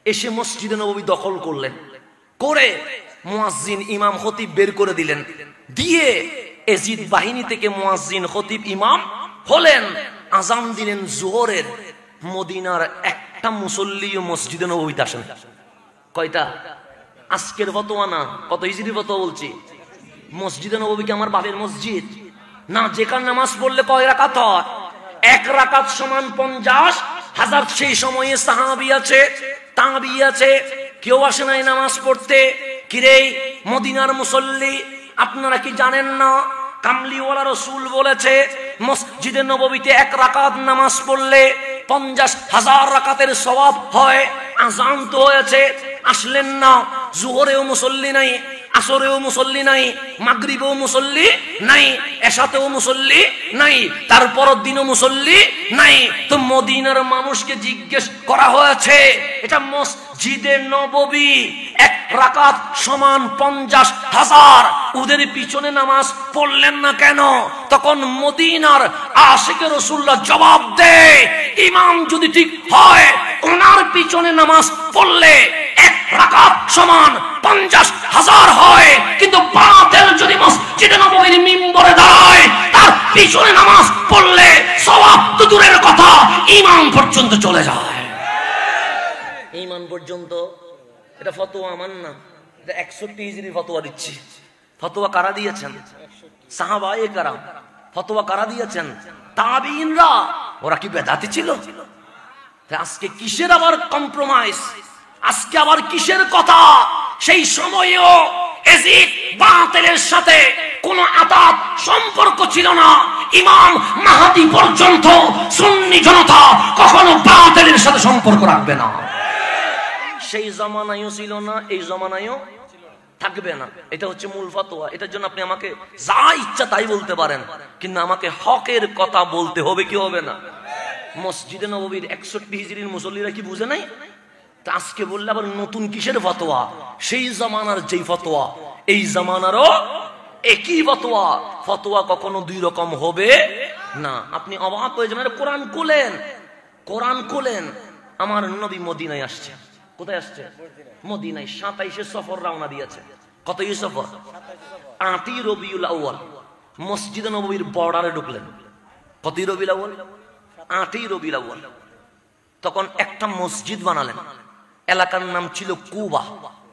এসে মসজিদে নববী দখল করলেন, করে মুয়াজ্জিন ইমাম খতিব বের করে দিলেন। দিয়ে ইয়াজিদ বাহিনী থেকে মুয়াজ্জিন খতিব ইমাম হলেন। আযান দিলেন জোহরের। মদিনার একটা মুসল্লিও মসজিদে নববীতে আসেন। কয়টা? আজকের ফতোয়া না, কত হিজরির ফতোয়া বলছি। মসজিদে নববী কি আমার বাপের মসজিদ না? যেখানে নামাজ পড়লে কয় রাকাত হয়? 1 রাকাত সমান 50,000। সেই সময়ে সাহাবী আছে, তাবী আছে, কেউ আসে নাই নামাজ পড়তে। কিরে মদিনার মুসল্লি, আপনারা কি জানেন না কামলিওয়ালা রাসূল বলেছে মসজিদে নববীতে 1 রাকাত নামাজ পড়লে 50,000 রাকাতের সওয়াব হয়। আযান তো হয়েছে, আসলেন না। জোহরেও মুসল্লি নাই, আসরেও মুসল্লি নাই, মাগরিবেও মুসল্লি নাই, এশাতেও মুসল্লি নাই, তারপরের দিনও মুসল্লি নাই। তো মদিনার মানুষকে জিজ্ঞেস করা হয়েছে, এটা মসজিদে নববী, এক রাকাত সমান 50,000, ওদের পিছনে নামাজ পড়লেন না কেন? তখন মদিনার আশিকে রাসূলুল্লাহ জবাব দেয়, ইমাম যদি ঠিক হয় ওনার পিছনে নামাজ পড়লে এক রাকাত সমান 50,000 হয়, কিন্তু বাতিল যদি মসজিদে নববীর মিম্বরে দাঁড়ায় তার পিছনে নামাজ পড়লে সওয়াব তো দূরের কথা, ঈমান পর্যন্ত চলে যায়। ঈমান পর্যন্ত। এটা ফতোয়া আমার না, এটা 61 হিজরি ফতোয়া দিচ্ছি। ফতোয়া কারা দিয়েছেন? সাহাবায়ে কেরাম। ফতোয়া কারা দিয়েছেন? তাবিঈনরা। ওরা কি বেদাতি ছিল? আজকে কিসের আবার কম্প্রোমাইজ, আজকে আবার কিসের কথা? সেই সময়েও এজিদ বাতিলের সাথে কোনো আতাত সম্পর্ক ছিল না। ইমাম মাহদী পর্যন্ত সুন্নি জনতা কখনো বাতিলের সাথে সম্পর্ক রাখবে না। সেই জামানায়ও ছিল না, এই জামানায়ও থাকবে না। এটা হচ্ছে মূল ফতোয়া। এটার জন্য আপনি আমাকে যা ইচ্ছা তাই বলতে পারেন, কিন্তু আমাকে হকের কথা বলতে হবে, কি হবে না? মসজিদে নববীর 61 হিজরির মুসল্লিরা কি বুঝে নাই? তা আজকে বললে আবার নতুন কিসের ফতোয়া? সেই জামানার যেই ফতোয়া এই জামানারও একই ফতোয়া। ফতোয়া কখনো দুই রকম হবে না। আপনি অবাক হয়ে যাবেন। কোরআন খুলেন, কোরআন খুলেন। আমার নবী মদিনায় আসছে। কোথায় আসছে? মদিনায়। 27 সফর রওনা দিয়েছে। কত সফর? 8 রবিউল আউয়াল মসজিদে নববীর বর্ডারে ঢুকলেন। কত রবিউল আউয়াল? 8 রবিউল আউয়াল। তখন একটা মসজিদ বানালেন, এলাকার নাম ছিল কুবা।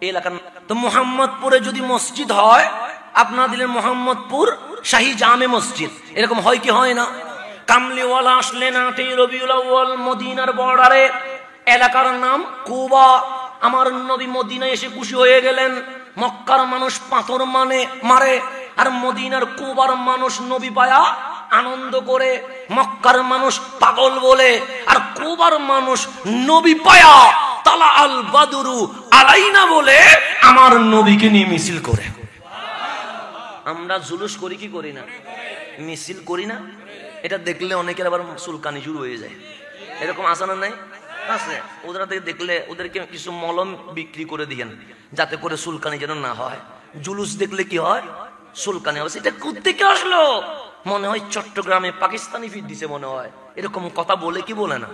এই এলাকার তো মুহাম্মদপুরে যদি মসজিদ হয়, আপনারা দিলেন মুহাম্মদপুর শাহী জামে মসজিদ, এরকম হয় কি হয় না? কামলিওয়ালা আসলেন 8 রবিউল আউয়াল মদিনার বর্ডারে, এলাকার নাম কুবা। আমার নবী মদিনায় এসে খুশি হয়ে গেলেন। মক্কার মানুষ পাথর মারে, আর মদিনার কুবার মানুষ নবী পায়া আনন্দ করে। মক্কার মানুষ পাগল বলে, আর কুবার মানুষ নবী পায়া তালা আল বাদরু আলাইনা বলে আমার নবীকে নিয়ে মিছিল করে। আমরা জুলুস করি কি করি না? মিছিল করি না? এটা দেখলে অনেকের আবার চুলকানি শুরু হয়ে যায়। এরকম আছে না? নাই আছে। ওরা দেখলে ওদেরকে কিছু মলম বিক্রি করে দিয়েন, যাতে করে চুলকানি যেন না হয়। জুলুস দেখলে কি হয়? চুলকানি হবে। এটা কোত্থেকে আসলো? মনে হয় চট্টগ্রামে পাকিস্তানি ফিট দিছে মনে হয়। এরকম কথা বলে কি বলে না?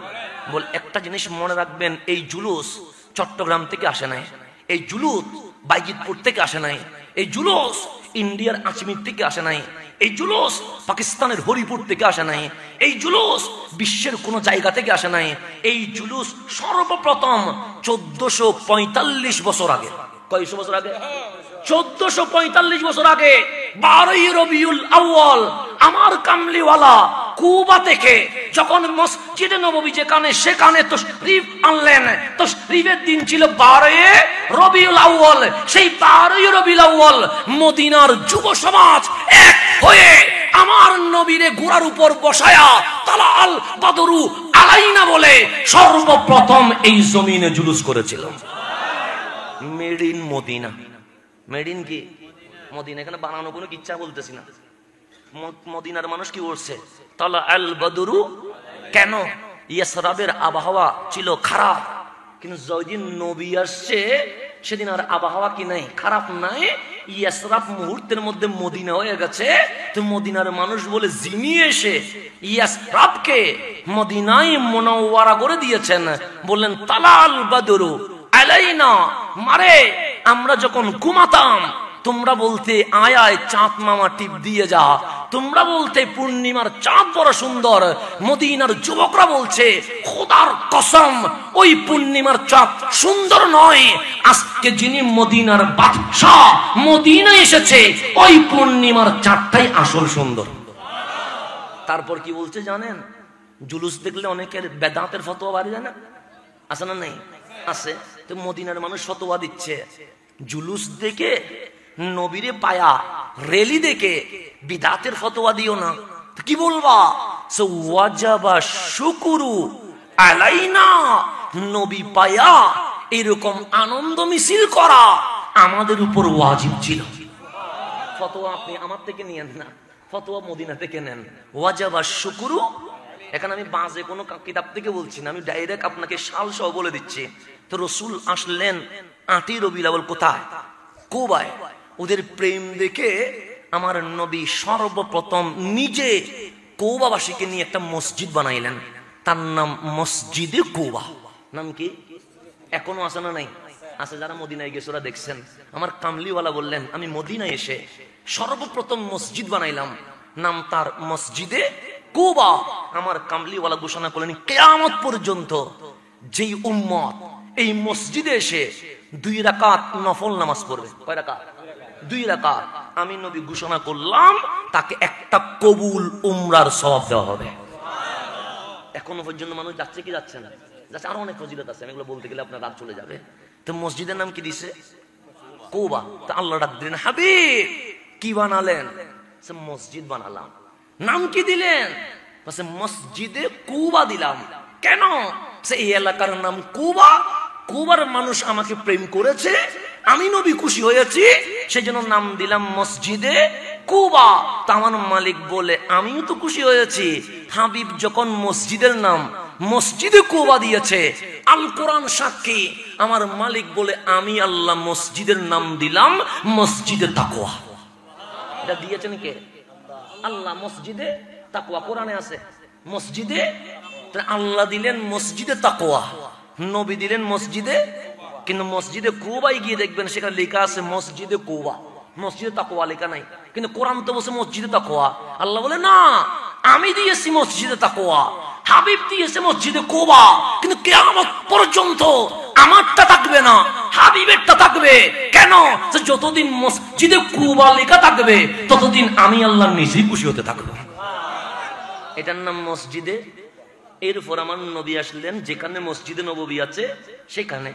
বল। একটা জিনিস মনে রাখবেন, এই জুলুস চট্টগ্রাম থেকে আসে নাই, এই জুলুস বাইজিতপুর থেকে আসে নাই, এই জুলুস ইন্ডিয়ার আজমির থেকে আসে নাই, এই জুলুস পাকিস্তানের হরিপুর থেকে আসে নাই, এই জুলুস বিশ্বের কোন জায়গা থেকে আসে নাই। এই জুলুস সর্বপ্রথম 1445 বছর আগে। কয়শো বছর আগে? 1445 বছর আগে 12 রবিউল আউয়াল আমার কামলিওয়ালা কুবা থেকে যখন মসজিদে নববী যেখানে, সেখানে তাশরীফ আনলেন। তাশরীফের দিন ছিল 12 রবিউল আউয়াল। সেই 12 রবিউল আউয়াল মদিনার যুব সমাজ এক হয়ে আমার নবীরে ঘোড়ার উপর বসায়া তালা আল বাদরু আলাইনা বলে সর্বপ্রথম এই জমিনে জুলুস করেছিল। Made in Medina. Made in কি? মদিনা। এখানে বানানো কোনো কিচ্ছা বলতেছি না। মদিনার মানুষ কি করছে? তালা আল বাদরু। কেন? ইয়াসরাবের আবহাওয়া ছিল খারাপ, কিন্তু যেদিন নবী আসছে সেদিন আর আবহাওয়া কি নাই, খারাপ নাই। ইয়াসরাব মুহূর্তের মধ্যে মদিনা হয়ে গেছে। তো মদিনার মানুষ বলে যিনি এসে ইয়াসরাবকে মদিনায় মুনাওয়ারা করে দিয়েছেন, বললেন তালা আল বাদরু আলাইনা। মারে আমরা যখন ঘুমাতাম তোমরা বলতে আয় আয় চাঁদ মামা টিপ দিয়ে যা, তোমরা বলতে পূর্ণিমার চাঁদ বড় সুন্দর। মদিনার যুবকরা বলছে খোদার কসম ওই পূর্ণিমার চাঁদ সুন্দর নয়, আজকে যিনি মদিনার বাদশাহ মদিনা এসেছে ওই পূর্ণিমার চাঁদটাই আসল সুন্দর। তারপর কি বলছে জানেন? জুলুস দেখলে অনেকের বেদাতের ফতোয়া বাড়ি যায় না? আছে না? নাই আছে। তো মদিনার মানুষ ফতোয়া দিচ্ছে, জুলুস দেখে নবীরে পায়া রেলি দেখে বিদাতের ফতোয়া দিও না। কি বলবা? ওয়াজাবা শুকুরু আলাইনা, নবী পায়া এরকম আনন্দ মিছিল করা আমাদের উপর ওয়াজিব ছিল। ফতোয়া আপনি আমার থেকে নিয়েন না, ফতোয়া মদিনা থেকে নেন। ওয়াজাব আশ-শুকরু, এখানে আমি বাজে কোনো কিতাব থেকে বলছি না, আমি ডাইরেক্ট আপনাকে সাল সহ বলে দিচ্ছি। তো রসুল আসলেন 8ই রবিউল আউয়াল, কোথায়? কুবায়। ওদের প্রেম দেখে আমার নবী সর্বপ্রথম নিজে কৌবাবাসীকে নিয়ে একটা মসজিদ বানাইলেন, তার নাম মসজিদে কুবা। নাম কি? এখনো আছে না নাই? আছে। যারা মদিনায় গেছে ওরা দেখছেন। আমার কামলিওয়ালা বললেন, আমি মদিনায় এসে সর্বপ্রথম মসজিদ বানাইলাম, নাম তার মসজিদে কুবা। আমার কামলিওয়ালা ঘোষণা করলেন, কিয়ামত পর্যন্ত যেই উম্মত এই মসজিদে এসে 2 রাকাত নফল নামাজ পড়বে, কয় রাকাত? 2 রাকাত, আমি নবী ঘোষণা করলাম তাকে একটা কবুল উমরার সওয়াব দেওয়া হবে। এখনো পর্যন্ত মানুষ যাচ্ছে কি যাচ্ছে না? যাচ্ছে। আরো অনেক ফজিলত আছে, এগুলো বলতে গেলে আপনার রাত চলে যাবে। তো মসজিদের নাম কি দিছে? কুবা। তো আল্লাহ ডাক দিলেন, হাবিব কি বানালেন? মসজিদ বানালাম। নাম কি দিলেন? মসজিদে কুবা দিলাম। কেন? এই এলাকার নাম কুবা, কুবার মানুষ আমাকে প্রেম করেছে, আমি নবী খুশি হয়েছি, সেজন্য নাম দিলাম মসজিদে কুবা। তা আমার মালিক বলে, আমিও তো খুশি হয়েছি। হাবিব যখন মসজিদের নাম মসজিদে কুবা দিয়েছে, আল কোরআন সাক্ষী, আমার মালিক বলে, আমি আল্লাহ মসজিদের নাম দিলাম মসজিদে তাকওয়া। এটা দিয়েছেন কে? আল্লাহ। মসজিদে তাকওয়া কোরআনে আছে। মসজিদে আল্লাহ দিলেন মসজিদে তাকওয়া, নবী দিলেন মসজিদে। কিন্তু মসজিদে কুবায় গিয়ে দেখবেন সেখানে লেখা আছে মসজিদে কুবা, মসজিদে তাকওয়া লেখা নাই। কিন্তু কোরআন তো বলছে মসজিদে তাকওয়া। আল্লাহ বলে, না, আমি দিয়েছি মসজিদে তাকওয়া, হাবিব দিয়েছে মসজিদে কুবা। কিন্তু কিয়ামত পর্যন্ত আমারটা থাকবে না, হাবিবেরটা থাকবে। কেন? যতদিন মসজিদে কুবা লেখা থাকবে ততদিন আমি আল্লাহ নিজেই খুশি হতে থাকবো। এটার নাম মসজিদে। এরপর আমার নবী আসলেন যেখানে মসজিদে নববী আছে সেখানে।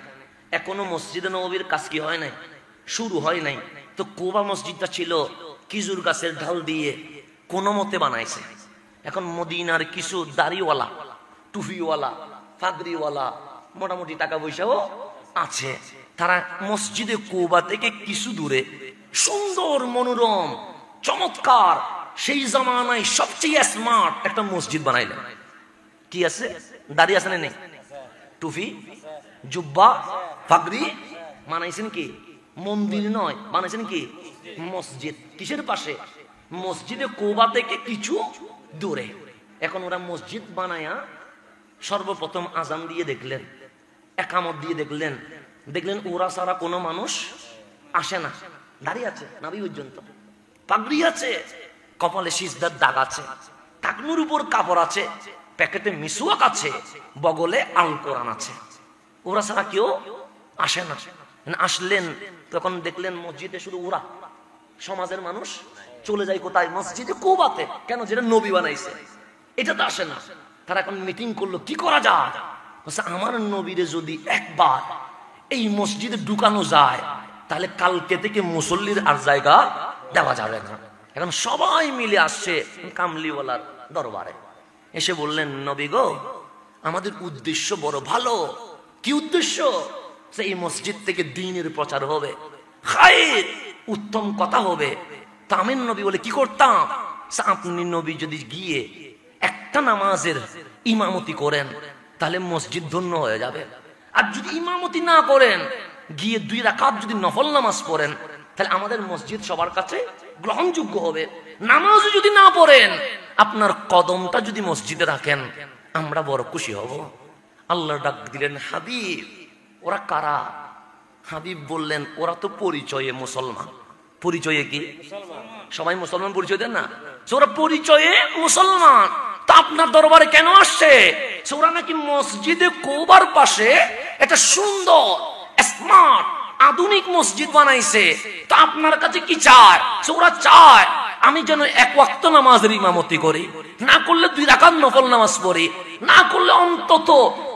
এখনো মসজিদে নববীর কাজ কি হয় নাই, শুরু হয় নাই। তো কুবা মসজিদটা ছিল খেজুর গাছের ঢাল দিয়ে কোনো মতে বানাইছে। এখন মদিনার কিছু দাড়িওয়ালা, টুপিওয়ালা, পাগড়িওয়ালা, মোটামুটি টাকা পয়সাও আছে, তারা মসজিদে কুবা থেকে কিছু দূরে সুন্দর, মনোরম, চমৎকার, সেই জামানায় সবচেয়ে স্মার্ট একটা মসজিদ বানাইলেন। কি আছে? দাড়ি আছে না নেই? টুপি, জুব্বা, পাগড়ি। বানাইছেন কি? মন্দির নয়, বানাইছেন কি? মসজিদ। কিসের পাশে? মসজিদে কুবা থেকে কিছু দূরে। এখন ওরা মসজিদ বানায়া সর্বপ্রথম আজান দিয়ে দেখলেন, একামত দিয়ে দেখলেন, দেখলেন ওরা ছাড়া কোনো মানুষ আসে না। দাঁড়িয়ে আছে নাভি পর্যন্ত, পাগড়ি আছে, কপালে সিজদার দাগ আছে, টাকনুর উপর কাপড় আছে, প্যাকেটে মিসওয়াক আছে, বগলে আল কোরআন আছে। ওরা ছাড়া কেউ আসে না। আসলেন তখন দেখলেন মসজিদে শুধু ওরা, সমাজের মানুষ চলে যায় কোথায়? মসজিদে কুবাতে। কেন? যেটা নবী বানাইছে, এটা তো আসে না। তারা এখন মিটিং করলো, কি করা যায়? আমার নবীরে যদি একবার এই মসজিদে ঢুকানো যায় তাহলে কালকে থেকে মুসল্লির আর জায়গা দেওয়া যাবে না। এখন সবাই মিলে আসছে কামলিওয়ালার দরবারে। এসে বললেন, নবী গো, আমাদের উদ্দেশ্য বড় ভালো। কি উদ্দেশ্য? এই মসজিদ থেকে দ্বীনের প্রচার হবে, খায়ের, উত্তম কথা হবে। তা আমি নবী বলে, কি করতাম? আপনি নবী যদি গিয়ে একটা নামাজের ইমামতি করেন তাহলে মসজিদ ধন্য হয়ে যাবে। আর যদি ইমামতি না করেন, গিয়ে 2 রাকাত যদি নফল নামাজ পড়েন, তাহলে আমাদের মসজিদ সবার কাছে গ্রহণযোগ্য হবে। নামাজ যদি না পড়েন, আপনার কদমটা যদি মসজিদে রাখেন, আমরা বড় খুশি হব। আল্লাহ ডাক দিলেন, হাবিব ওরা কারা? হাবিব বললেন, ওরা তো পরিচয়ে মুসলমান। পরিচয়ে কি? সবাই মুসলমান পরিচয় দেন না? ওরা পরিচয়ে মুসলমান। তা আপনার দরবারে কেন আসছে? ওরা নাকি মসজিদে কুবার পাশে একটা সুন্দর, স্মার্ট, আধুনিক মসজিদ বানাইছে। তা আপনার কাছে কি চায়? ওরা চায় আমি যেন 1 ওয়াক্ত নামাজের ইমামতি করি, না করলে 2 রাকাত নফল নামাজ পড়ি, না করলে অন্তত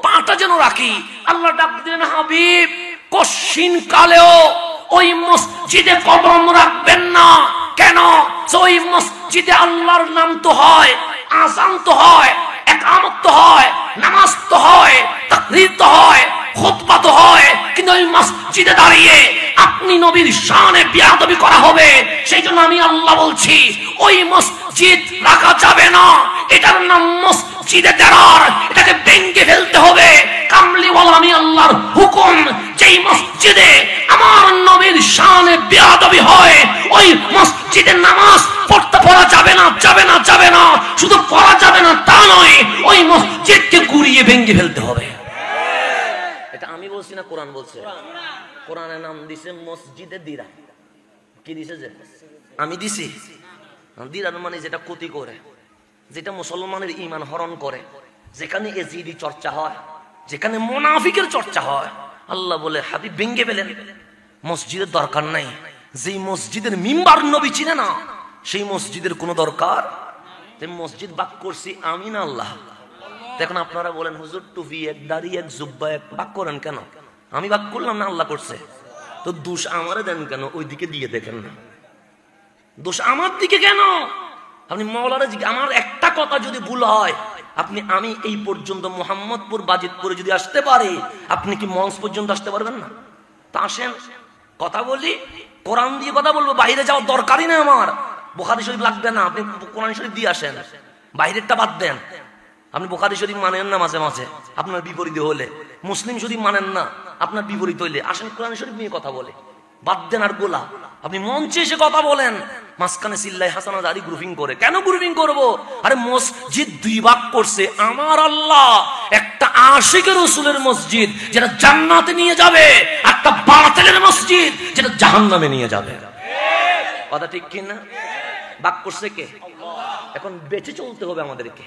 5টা যেন রাখি। আল্লাহ ডাক দিলেন, হাবিব কশিন কালেও ওই মসজিদে কদম রাখবেন না। কেন? ওই মসজিদে আল্লাহর নাম তো হয়, আযান তো হয়, ইকামত তো হয়, নামাজ তো হয়, তাকরীর তো হয়, খুতবা তো হয়, কিন্তু ওই ওই মসজিদে দাঁড়িয়ে আপনি নবীর শানে বেয়াদবি করা হবে। সেই জন্য আমি আল্লাহ বলছি ওই মসজিদ রাখা যাবে না। এটার নাম মসজিদে দেরার, এটাকে ভেঙে ফেলতে হবে। কামলিওয়ালা আমি আল্লাহর হুকুম, যেই মসজিদে আমার নবীর শানে বেয়াদবি হয় ওই মসজিদে নামাজ পড়া যাবে না, যাবে না, যাবে না। শুধু পড়া যাবে না তা নয়, ওই মসজিদকে গুড়িয়ে ভেঙে ফেলতে হবে। এটা আমি বলছি না, কোরআন বলছে। কোরআনের নাম দিছে মসজিদে দিরা। কি দিছে? যে আমি দিছি। দিরার মানে যেটা ক্ষতি করে, যেটা মুসলমানের ঈমান হরণ করে, যেখানে এজিদি চর্চা হয়, যেখানে মুনাফিকের চর্চা হয়, আল্লাহ বলে হাবিব ভেঙে ফেলেন। মসজিদের দরকার নাই। যেই মসজিদের মিম্বার নবী চিনে না, সেই মসজিদের কোনো দরকার। মসজিদ বাক করছি আমি না আল্লাহ। এখন আপনারা বলেন হুজুর টুপি এক, দাড়ি এক, জুব্বা এক, বাক করেন কেন? আমি বাক করলাম না, আল্লাহ করছে। তো দোষ আমারে দেন কেন? ওই দিকে দিয়ে দেখেন না, দোষ আমার দিকে কেন? আপনি মাওলানা জি, আমার একটা কথা যদি ভুল হয়, আমি এই পর্যন্ত মোহাম্মদপুর বাজিতপুরে যদি আসতে পারি, আপনি কি মঞ্চ পর্যন্ত আসতে পারবেন না? তা আসেন, কথা বলি, কোরআন দিয়ে কথা বলবো। বাইরে যাওয়ার দরকারই না আমার। বুখারী শরীফ লাগবে না, আপনি কোরআন শরীফ দিয়ে আসেন। বাইরেরটা বাদ দেন। আপনি বুখারী শরীফ মানেন না, মাঝে মাঝে আপনার বিপরীত হলে, মুসলিম শরীফ মানেন না, আপনার বিপরীত হইলে, আসেন কোরআন শরীফ নিয়ে কথা বলে। বাদ দেন আর গোলা। আপনি মঞ্চে এসে কথা বলেন, মাঝখানে চিল্লাই হাসানা দাড়ি গ্রুপিং করে। কেন গ্রুপিং করবো? আরে মসজিদ দুই ভাগ করছে আমার আল্লাহ। একটা আশিকের রাসূলের মসজিদ যেটা জান্নাতে নিয়ে যাবে, একটা বাতিলের মসজিদ যেটা জাহান্নামে নিয়ে যাবে। কথা ঠিক কিনা? ভাগ করছে কে? এখন বেঁচে চলতে হবে আমাদেরকে।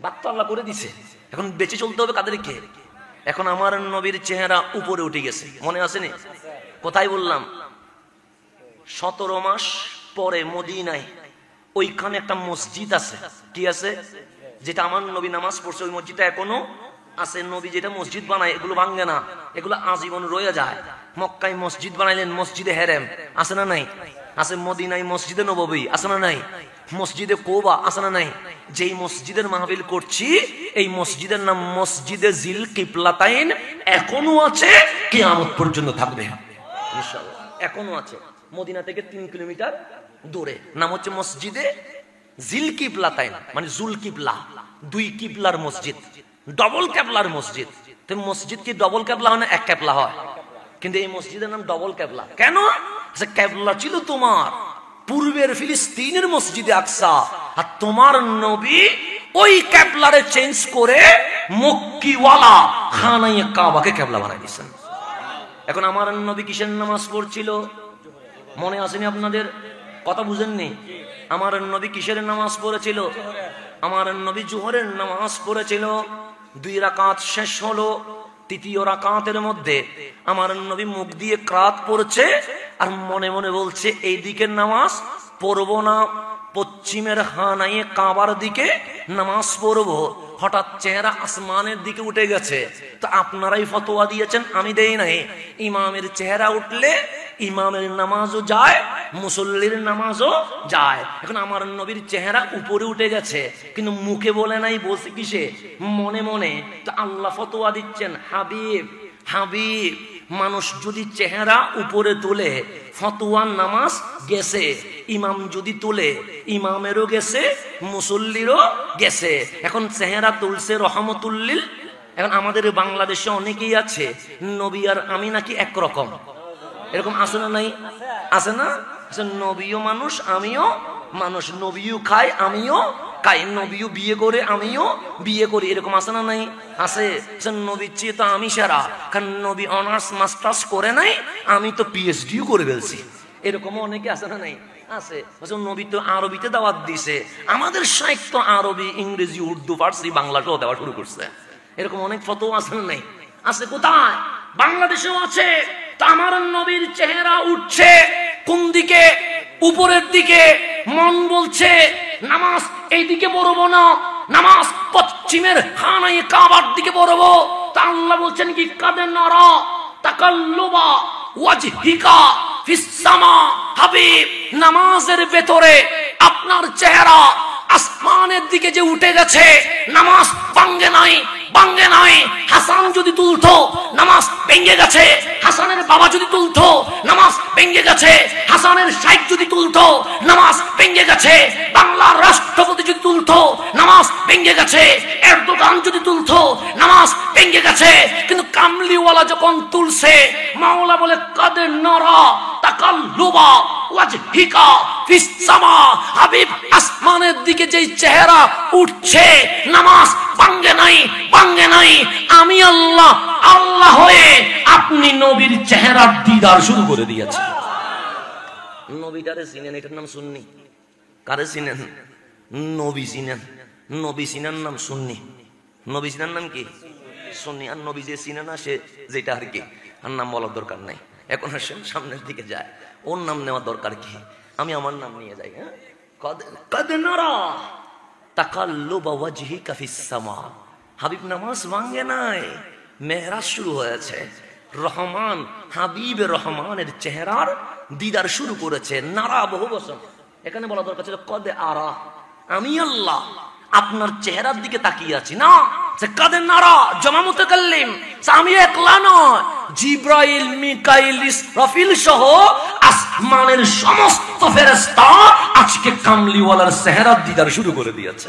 ভাগ তো আল্লাহ করে দিছে, এখন বেঁচে চলতে হবে কাদেরকে? এখন আমার নবীর চেহারা উপরে উঠে গেছে, মনে আসেনি? কোথায় বললাম? 17 মাস পরে মদিনায় ওইখানে একটা মসজিদ আছে। কি আছে? যেটা আমার নবী নামাজ পড়ছে, ওই মসজিদটা এখনো আছে। নবী যেটা মসজিদ বানায় এগুলো ভাঙে না, এগুলো আজীবন রয়ে যায়। মক্কায় মসজিদ বানাইলেন, মসজিদে হেরেম আছে না নাই? আছে। মদিনায় মসজিদে নববী আছে না নাই? মসজিদে কোবা আছে না নাই? যেই মসজিদের মাহফিল করছি, এই মসজিদের নাম মসজিদে জিল কিবলাতাইন, এখনো আছে, কিয়ামত পর্যন্ত থাকবে ইনশাআল্লাহ। এখনো আছে, মদিনা থেকে 3 কিলোমিটার দূরে। নাম হচ্ছে মসজিদে জিল কিবলাতাইন, মানে জুল কিবলা, 2 কিবলার মসজিদ, ডবল কেবলার মসজিদ। তো মসজিদ কি ডবল কেবলা হয় না এক কেবলা হয়? কিন্তু এই মসজিদের নাম ডবল কেবলা কেন? কেবলা ছিল তোমার পূর্বের ফিলিস্তিনের মসজিদে আকসা, আর তোমার নবী ওই কেবলারে চেঞ্জ করে মক্কিওয়ালা খানায়ে কাবাকে কেবলা বানাই দিয়েছেন। এখন আমার নবী কিসের নামাজ পড়ছিল? মনে আসেনি আপনাদের? কথা বুঝেননি? আমার নবী কিসের নামাজ পড়েছিল? আমার নবী জোহরের নামাজ পড়েছিল। 2 রাকাত শেষ হলো, 3য় রাকাতের মধ্যে আমার নবী মুখ দিয়ে কিরাত পড়ছে আর মনে মনে বলছে এই দিকের নামাজ পড়বো না, পশ্চিমের খানায়ে কাবার দিকে নামাজ পড়বো। হঠাৎ চেহারা আসমানের দিকে উঠে গেছে। তো আপনারাই ফতোয়া দিয়েছেন, আমি দেই নাই। ইমামের চেহারা উঠলে ইমামের নামাজও যায়, মুসল্লির নামাজও যায়। এখন আমার নবীর চেহারা উপরে উঠে গেছে, কিন্তু মুখে বলে নাই, বলছে কিসে? মনে মনে। তো আল্লাহ ফতোয়া দিচ্ছেন, হাবিব হাবিব, মানুষ যদি চেহারা উপরে তোলে ফতোয়ার নামাজ গেছে, ইমাম যদি তোলে ইমামেরও গেছে, মুসল্লিরও গেছে। এখন চেহারা তুলছে রহমতুল্লিল। এখন আমাদের বাংলাদেশে অনেকেই আছে নবী আর আমি নাকি একরকম, এরকম আছে না নাই? আছে না? নবীও মানুষ আমিও মানুষ, নবীও খায় আমিও খাই, নবীও বিয়ে করে আমিও বিয়ে করি, এরকম আছে না নাই? আছে। নবীর চেয়ে তো আমি সেরা, কারণ নবী অনার্স মাস্টার্স করে নাই, আমি তো পিএইচডিও করে ফেলছি, এরকম অনেকে আছে না নাই? আছে। নবী তো আরবিতে দাওয়াত দিছে, আমাদের সাহিত্য আরবি, ইংরেজি, উর্দু, ফার্সি, বাংলাটাও দেওয়া শুরু করছে। এরকম অনেক ফতোয়া আছে না নাই? আছে। কোথায়? বাংলাদেশেও আছে। তা আমার নবীর চেহারা উঠছে কোন দিকে? উপরের দিকে। মন বলছে নামাজ এই দিকে পড়বো না, নামাজ পশ্চিমের খানায়ে কাবার দিকে পড়বো। তা আল্লাহ বলছেন কি? কাদে নারা তাকাল্লুবা ওয়াজহিকা ফিস সামা। হাবিব, নামাজের ভেতরে আপনার চেহারা আসমানের দিকে যে উঠে গেছে, নামাজ ভাঙ্গে নাই, ভাঙ্গে ভাঙ্গে নাই। হাসান যদি তুলতো নামাজ ভেঙে গেছে, হাসানের বাবা যদি তুলতো নামাজ ভেঙে গেছে, হাসানের শাইখ যদি তুলতো নামাজ ভেঙে গেছে, বাংলার রাষ্ট্রপতি যদি তুলতো নামাজ ভেঙে গেছে, এরদোগান যদি তুলতো নামাজ ভেঙে গেছে। কিন্তু কামলিওয়ালা যখন তুলছে, মাওলা বলে কাদ নারা তাকাল্লুবা ওয়াজহিকা ফিস সামা, হাবিব আসমানের দিকে যেই চেহারা উঠছে, নামাজ ভাঙ্গে নাই, ভাঙ্গে নাই। আমি আল্লাহ, আল্লাহ হয়ে আপনি নবীর চেহারার দিদার শুরু করে দিয়েছেন। নবীটারে চিনেন, এটার নাম সুন্নি। কারে চিনেন? নবী চিনেন। নবী চিনার নাম সুন্নি। নবী চিনার নাম কি? সুন্নি। আর নবী যে চিনে না সে যেটা আর কি, আর নাম বলার দরকার নাই। এখন আসেন সামনের দিকে যায়, ওর নাম নেওয়ার দরকার কি? আমি আমার নাম নিয়ে যাই। হ্যাঁ, কদ নারা তাকাল্লুবা ওয়াজহিকা ফিস সামা। হাবিব নামাজ ভাঙ্গে নাই, মেহরাজ শুরু হয়েছে। রহমান, হাবিব রহমানের চেহারার দিদার শুরু করেছে। নারা বহু বছর, এখানে বলা দরকার ছিল কদ আরা, আমি আল্লাহ আপনার চেহারার দিকে তাকিয়ে আছি। না, সে কদ নারা জমা মুতাকাল্লিম, আমি একলা নয়, জিব্রাইল, মিকাইল, ইসরাফিল সহ আসমানের সমস্ত ফেরেশতা আজকে কামলিওয়ালার চেহারার দিদার শুরু করে দিয়েছে।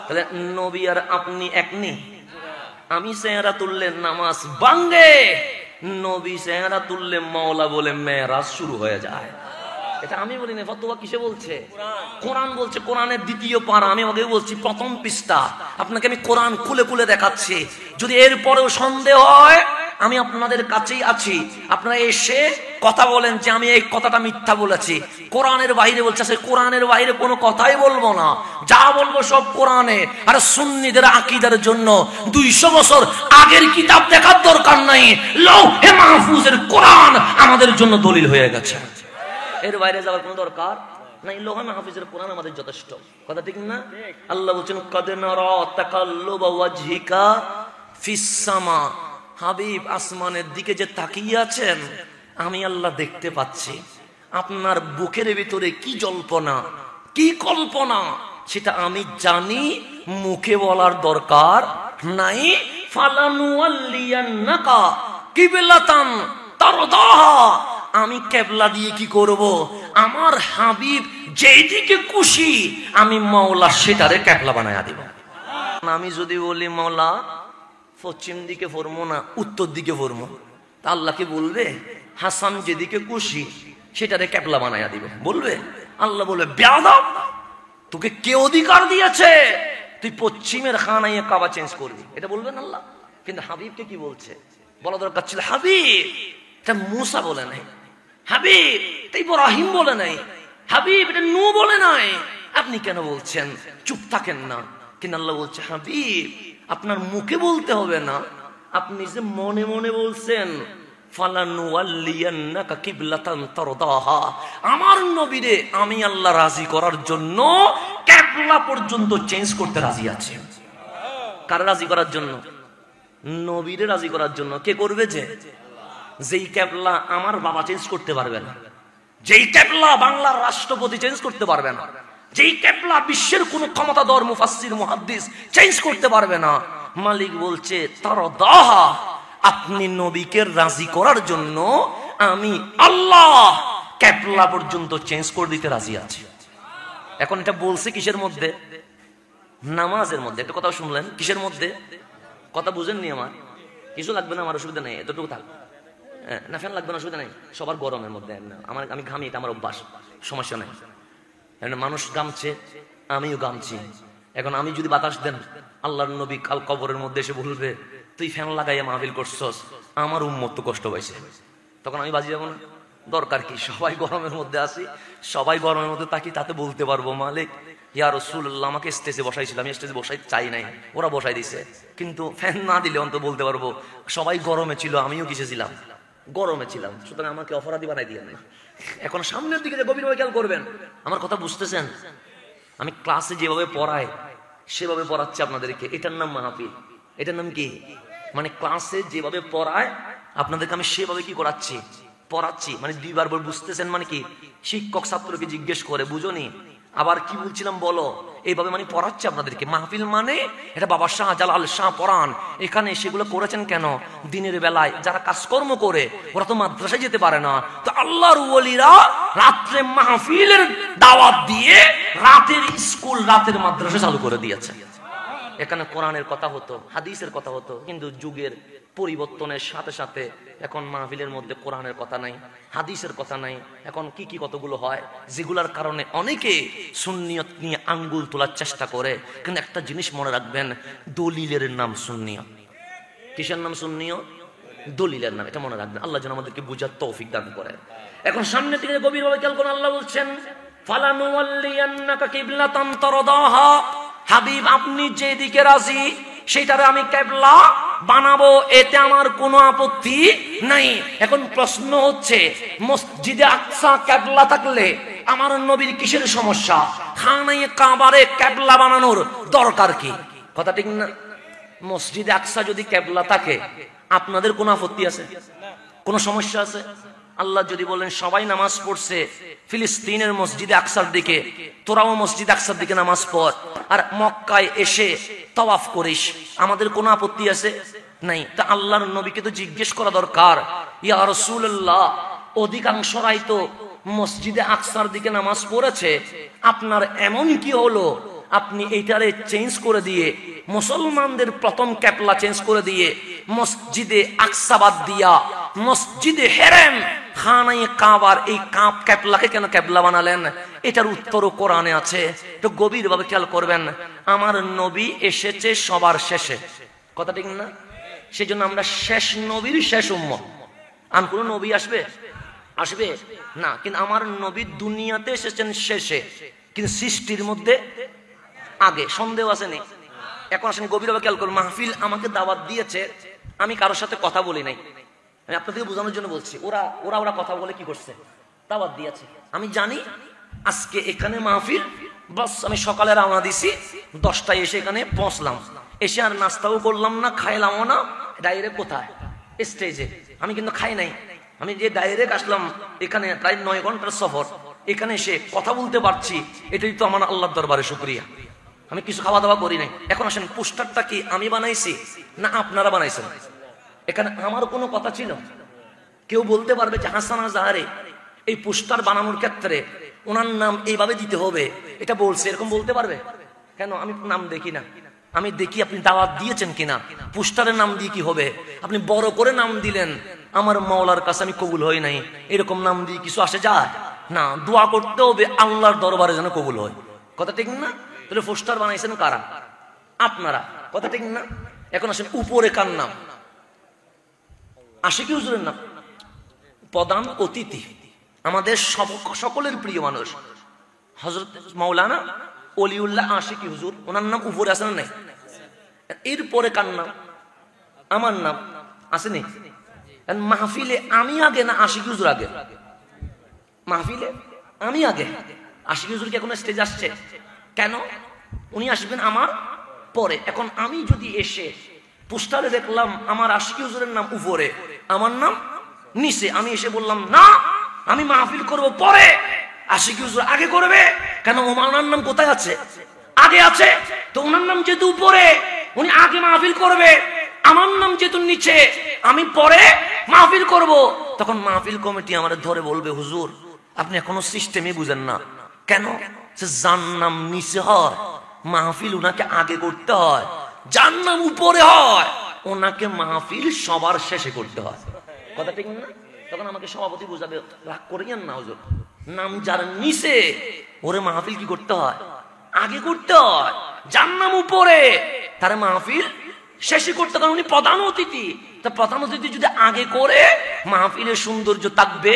তাহলে নবী আর আপনি এক নেই। আমি চেহারা তুললে নামাজ ভাঙ্গে, নবী চেহারা তুললে মাওলা বলে মেরাজ শুরু হয়ে যায়। এটা আমি বলি না, ফতোয়া কিসে বলছে? কোরআন বলছে। কোরআনের দ্বিতীয় পারা, আমি আগে বলছি প্রথম পৃষ্ঠা। আপনাকে আমি কোরআন খুলে খুলে দেখাচ্ছি। যদি এরপরেও সন্দেহ হয়, আমি আপনাদের কাছেই আছি। আপনারা এসে কথা বলেন যে আমি এই কথাটা মিথ্যা বলেছি, কোরআনের বাইরে বলছে। সে কোরআনের বাইরে কোনো কথাই বলবো না, যা বলবো সব কোরআনে। আর সুন্নিদের আকীদার জন্য 200 বছর আগের কিতাব দেখার দরকার নাই, লৌহে মাহফুজের কোরআন আমাদের জন্য দলিল হয়ে গেছে। এর বাইরে যাওয়ার কোনো দরকার নাই, লৌহে মাহফুজের কোরআন আমাদের যথেষ্ট। কথা ঠিক না? আল্লাহ বলছেন কদ নারা তাকাল্লুবা ওয়াজহিকা ফিস সামা। হাবিব আসমানের দিকে যে তাকিয়ে আছেন, আমি আল্লাহ দেখতে পাচ্ছি। আপনার বুকের ভিতরে কি জল্পনা, কি কল্পনা, সেটা আমি জানি, মুখে বলার দরকার নাই। ফালানুওয়াল্লিয়ান্নাকা কিবলাতান তারদাহা, আমি কিবলা দিয়ে কি করব? আমার হাবিব যেই দিকে খুশি আমি মাওলা সেটারে কিবলা বানায়া দেব। আমি যদি বলি মাওলা পশ্চিম দিকে ফরমো না, উত্তর দিকে ফরমো, তা আল্লাহকে বলবে হাসান যেদিকে খুশি সেটারে কিবলা বানায়া দিবে? বলবে? আল্লাহ বলবে বেয়াদব, তোকে কে অধিকার দিয়েছে তুই পশ্চিমের খানায় কাবা চেঞ্জ করবি? এটা বলবেন আল্লাহ? কিন্তু হাবিবকে কি বলছে? বলা দরকার ছিল হাবিব এটা মুসা বলে নাই, হাবিব এটা ইব্রাহিম বলে নাই, হাবিব এটা নূহ বলে নাই। আপনি কেন বলছেন? চুপ থাকেন না। কিন্তু আল্লাহ বলছে হাবিব আপনার মুখে বলতে হবে না, আপনি যে মনে মনে বলছেন ফালানুওয়াল্লিয়ান্নাকা কিবলাতান তারদাহা, আমার নবীরে আমি আল্লাহ রাজি করার জন্য কিবলা পর্যন্ত চেঞ্জ করতে রাজি আছি। কার রাজি করার জন্য? নবীরে রাজি করার জন্য। কে করবে? যেই কিবলা আমার বাবা চেঞ্জ করতে পারবে না, যেই কিবলা বাংলার রাষ্ট্রপতি চেঞ্জ করতে পারবে না, যেই কিবলা বিশ্বের কোন ক্ষমতাধর মুফাসসির মুহাদ্দিস চেঞ্জ করতে পারবে না। মালিক বলছে তারদাহা, আপনি নবীকে রাজি করার জন্য আমি আল্লাহ কিবলা পর্যন্ত চেঞ্জ করে দিতে রাজি আছি। এখন এটা বলছে কিসের মধ্যে? নামাজের মধ্যে। একটা কথা শুনলেন, কিসের মধ্যে? কথা বুঝেননি আমার? কিছু লাগবে না, আমার অসুবিধা নেই, এতটুকু থাক। না ফ্যান লাগবে না, অসুবিধা নেই, সবার গরমের মধ্যে। আমি ঘামি, এটা আমার অভ্যাস, সমস্যা নেই। মানুষ গামছে, আমিও গামছি। এখন আমি যদি বাতাস দেন, আল্লাহর নবী কাল কবরের মধ্যে এসে বলবে তুই ফ্যান লাগাইয়া মাহফিল করছস, আমার উম্মত তো কষ্ট পাইছে। তখন আমি বাজি যাবো না? দরকার কি? সবাই গরমের মধ্যে আছি, সবাই গরমের মধ্যে তাকি, তাতে বলতে পারবো মালিক ইয়া রাসূলুল্লাহ আমাকে স্টেজে বসাইছিল, আমি স্টেজে বসাই চাই নাই, ওরা বসাই দিছে। কিন্তু ফ্যান না দিলে অন্তত বলতে পারবো সবাই গরমে ছিল, আমিও কিসে ছিলাম? গরমে ছিলাম। সুতরাং আমাকে অপরাধী বানাই দিয়ে না। এখন সামনের দিকে যে গভীরভাবে খেয়াল করবেন, আমার কথা বুঝতেছেন? আমি ক্লাসে যেভাবে পড়াই সেভাবে পড়াচ্ছি আপনাদেরকে, এটার নাম মাহফিল। এটার নাম কি? মানে ক্লাসে যেভাবে পড়ায় আপনাদেরকে আমি সেভাবে কি করাচ্ছি? পড়াচ্ছি। মানে দুইবার বুঝতেছেন মানে কি? শিক্ষক ছাত্রকে জিজ্ঞেস করে বুঝনি, আবার কি বলছিলাম বলো, এইভাবে মানে পড়াচ্ছে আপনাদেরকে। মাহফিল মানে এটা বাবা শাহজালাল শাহ পড়ান, এখানে সেগুলো করেছেন কেন? দিনের বেলায় যারা কাজকর্ম করে ওরা তো মাদ্রাসায় যেতে পারে না, তো আল্লাহর ওলিরা রাত্রে মাহফিলের দাওয়াত দিয়ে রাতের স্কুল, রাতের মাদ্রাসা চালু করে দিয়েছে। এখানে কোরআনের কথা হতো, হাদিসের কথা হতো, কিন্তু যুগের পরিবর্তনের সাথে সাথে এখন মাহফিলের মধ্যে কোরআনের কথা নাই, হাদিসের কথা নাই। এখন কি কতগুলো হয়, যেগুলোর কারণে অনেকে সুন্নিয়ত নিয়ে আঙ্গুল তোলার চেষ্টা করে। কিন্তু একটা জিনিস মনে রাখবেন, দলিলের নাম সুন্নিয়ত। কিসের নাম সুন্নিয়ত? দলিলের নাম। এটা মনে রাখবেন। আল্লাহ যেন আমাদেরকে বুঝার তৌফিক দান করে। এখন সামনে থেকে গভীরভাবে খেয়াল করুন। আল্লাহ বলছেন, ফালানুওয়াল্লিয়ান্নাকা কিবলাতান তারদাহা, হাবিব আপনি যেদিকে রাজি সেটারে আমি কিবলা বানাবো, এতে আমার কোনো আপত্তি নাই। এখন প্রশ্ন হচ্ছে, মসজিদে আকসা কিবলা থাকলে আমার নবীর কিসের সমস্যা? খানায়ে কাবারে কিবলা বানানোর দরকার কি? কথা ঠিক না? মসজিদে আকসা যদি কিবলা থাকে আপনাদের কোনো আপত্তি আছে? কোনো সমস্যা আছে? আল্লাহ যদি বলেন সবাই নামাজ পড়ছে ফিলিস্তিনের মসজিদে আকসার দিকে, তোরাও মসজিদ আকসার দিকে নামাজ পড়, আর মক্কায় এসে তাওয়াফ করিস, আমাদের কোনো আপত্তি আছে? নাই। তা আল্লাহর নবীকে তো জিজ্ঞেস করা দরকার, ইয়া রাসূলুল্লাহ অধিকাংশরাই তো মসজিদে আকসার দিকে নামাজ পড়েছে, আপনার এমন কি হলো আপনি এইটারে চেঞ্জ করে দিয়ে মুসলমানদের প্রথম কিবলা চেঞ্জ করে দিয়ে মসজিদে আকসা বাদ দিয়া মসজিদে হেরেম খানায়ে কাবার এই কিবলাকে কেন কিবলা বানালেন? এটার উত্তরও কোরআনে আছে। তো গভীরভাবে খেয়াল করবেন, আমার নবী এসেছে সবার শেষে, কথা ঠিক না? সেজন্য আমরা শেষ নবীর শেষ উম্মত। আর কোন নবী আসবে আসবে না, কিন্তু আমার নবী দুনিয়াতে এসেছেন শেষে, কিন্তু সৃষ্টির মধ্যে আগে। সন্দেহ আছে নেই? এখন আসেন গভীরভাবে খেয়াল করুন। মাহফিল আমাকে দাওয়াত দিয়েছে, আমি কারোর সাথে কথা বলি নাই, আমি আপনাদেরকে বোঝানোর জন্য বলছি। ওরা ওরা ওরা কথা বলে কি করছে? দাওয়াত দিয়েছে। আমি জানি আজকে এখানে মাহফিল, বাস আমি সকালে রওনা দিছি, 10টায় এসে এখানে পৌঁছলাম, এসে আর নাস্তাও করলাম না, খাইলামও না, ডাইরেক্ট কোথায়? স্টেজে। আমি কিন্তু খাই নাই, আমি যে ডাইরেক্ট আসলাম এখানে, প্রায় 9 ঘন্টার সফর, এখানে এসে কথা বলতে পারছি, এটাই তো আমার আল্লাহর দরবারে শুকরিয়া। আমি কিছু খাওয়া দাওয়া করি নাই। এখন আসেন, পোস্টারটা কি আমি বানাইছি না আপনারা বানাইছেন? এখানে আমার কোনো কথা ছিল? কেউ বলতে পারবে যে হাসান আজহারি এই পোস্টার বানানোর ক্ষেত্রে ওনার নাম এইভাবে দিতে হবে, এটা বলছে, এরকম বলতে পারবে? কেন? আমি নাম দেখি না, আমি দেখি আপনি দাওয়াত দিয়েছেন কিনা। পোস্টারের নাম দিয়ে কি হবে? আপনি বড় করে নাম দিলেন, আমার মাওলার কাছে আমি কবুল হই নাই, এরকম নাম দিয়ে কিছু আসে যায় না। দোয়া করতে হবে আল্লাহর দরবারে যেন কবুল হয়, কথা ঠিক না? তাহলে পোস্টার বানাইছেন কারা? আপনারা, কথা ঠিক না? এখন আসেন উপরে কার নাম? আশিকি হুজুরের নাম। প্রধান অতিথি আমাদের সকলের প্রিয় মানুষ হযরত মাওলানা ওলিউল্লাহ আশিকি হুজুর, ওনার নাম উপরে আছে না নাই? এরপরে কার নাম? আমার নাম আসেনি? মাহফিলে আমি আগে না আশিকি হুজুর আগে? মাহফিলে আমি আগে। আশিকি হুজুর কি এখন স্টেজ আসছে? কেন? উনি আসবেন আমার পরে। এখন আমি যদি এসে পোস্টারে দেখলাম আমার আশিকি হুজুরের নাম উপরে, আমার নাম নিচে, আমি এসে বললাম না আমি মাহফিল করব পরে, আশিকি হুজুর আগে করবে, কেন? ওনার নাম কোথায় আছে? আগে আছে। তো ওনার নাম যেহেতু উপরে, উনি আগে মাহফিল করবে, আমার নাম যেহেতু নিচে, আমি পরে মাহফিল করব। তখন মাহফিল কমিটি আমাদের ধরে বলবে, হুজুর আপনি এখনো সিস্টেমই বুঝেন না। কেন? যার নাম নিচে হয় মাহফিল উনাকে আগে করতে হয়, যার নাম উপরে হয় ওনাকে মাহফিল সবার শেষে করতে হয়, কথা ঠিক না? তখন আমাকে সভাপতি বুঝাবে, রাগ করিয়েন না হুজুর, নাম যার নিচে ওরে মাহফিল কি করতে হয়? আগে করতে হয়। যার নাম উপরে তার মাহফিল শেষে করতে হয়, উনি প্রধান অতিথি। তা প্রধান অতিথি যদি আগে করে মাহফিলের সৌন্দর্য থাকবে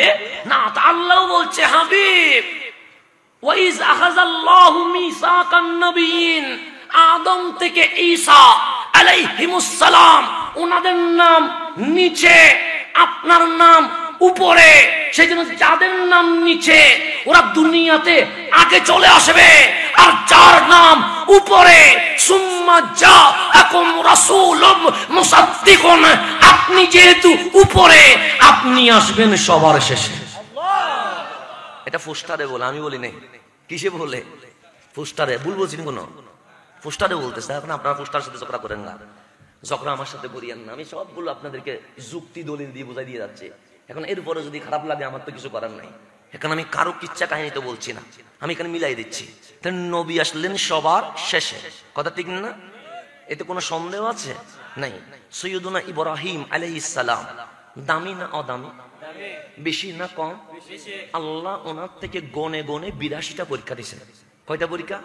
না। তা আল্লাহ বলছে, হাবিব ওয়াইজ আখাযাল্লাহু মিসাকান নবিয়্যিন, আদম থেকে ঈসা আলাইহিমুস সালাম, ওনাদের নাম নিচে, আপনার নাম উপরে। সেজন্য যাদের নাম নিচে ওরা দুনিয়াতে আগে চলে আসবে, আর যার নাম উপরে সুম্মা জাআকুম রাসূলুম মুসাদ্দিকুন, আপনি যেহেতু উপরে আপনি আসবেন সবার শেষে। এটা পোস্টারে বলে, আমি বলি নাই। কিসে বলে? ফুস্টারে ভুল বলছেন কোনো? ফুস্টারে বলতেছে। এখন আপনারা ফুস্টার সাথে ঝগড়া করেন না, ঝগড়া আমার সাথে করিয়েন না। আমি সবগুলো আপনাদেরকে যুক্তি দলিল দিয়ে বোঝাই দিয়ে যাচ্ছি। এখন এরপরে যদি খারাপ লাগে আমার তো কিছু করার নাই। এখন আমি কারো কিচ্ছা কাহিনী তো বলছি না, আমি এখানে মিলাই দিচ্ছি। নবী আসলেন সবার শেষে, কথা ঠিক না? এতে কোনো সন্দেহ আছে? নাই। সৈয়দুনা ইব্রাহিম আলাইহিস সালাম দামি না অদামি? বেশি না কম? আল্লাহ ওনার থেকে গনে গনে 82টা পরীক্ষা দিয়েছেন। কয়টা পরীক্ষা?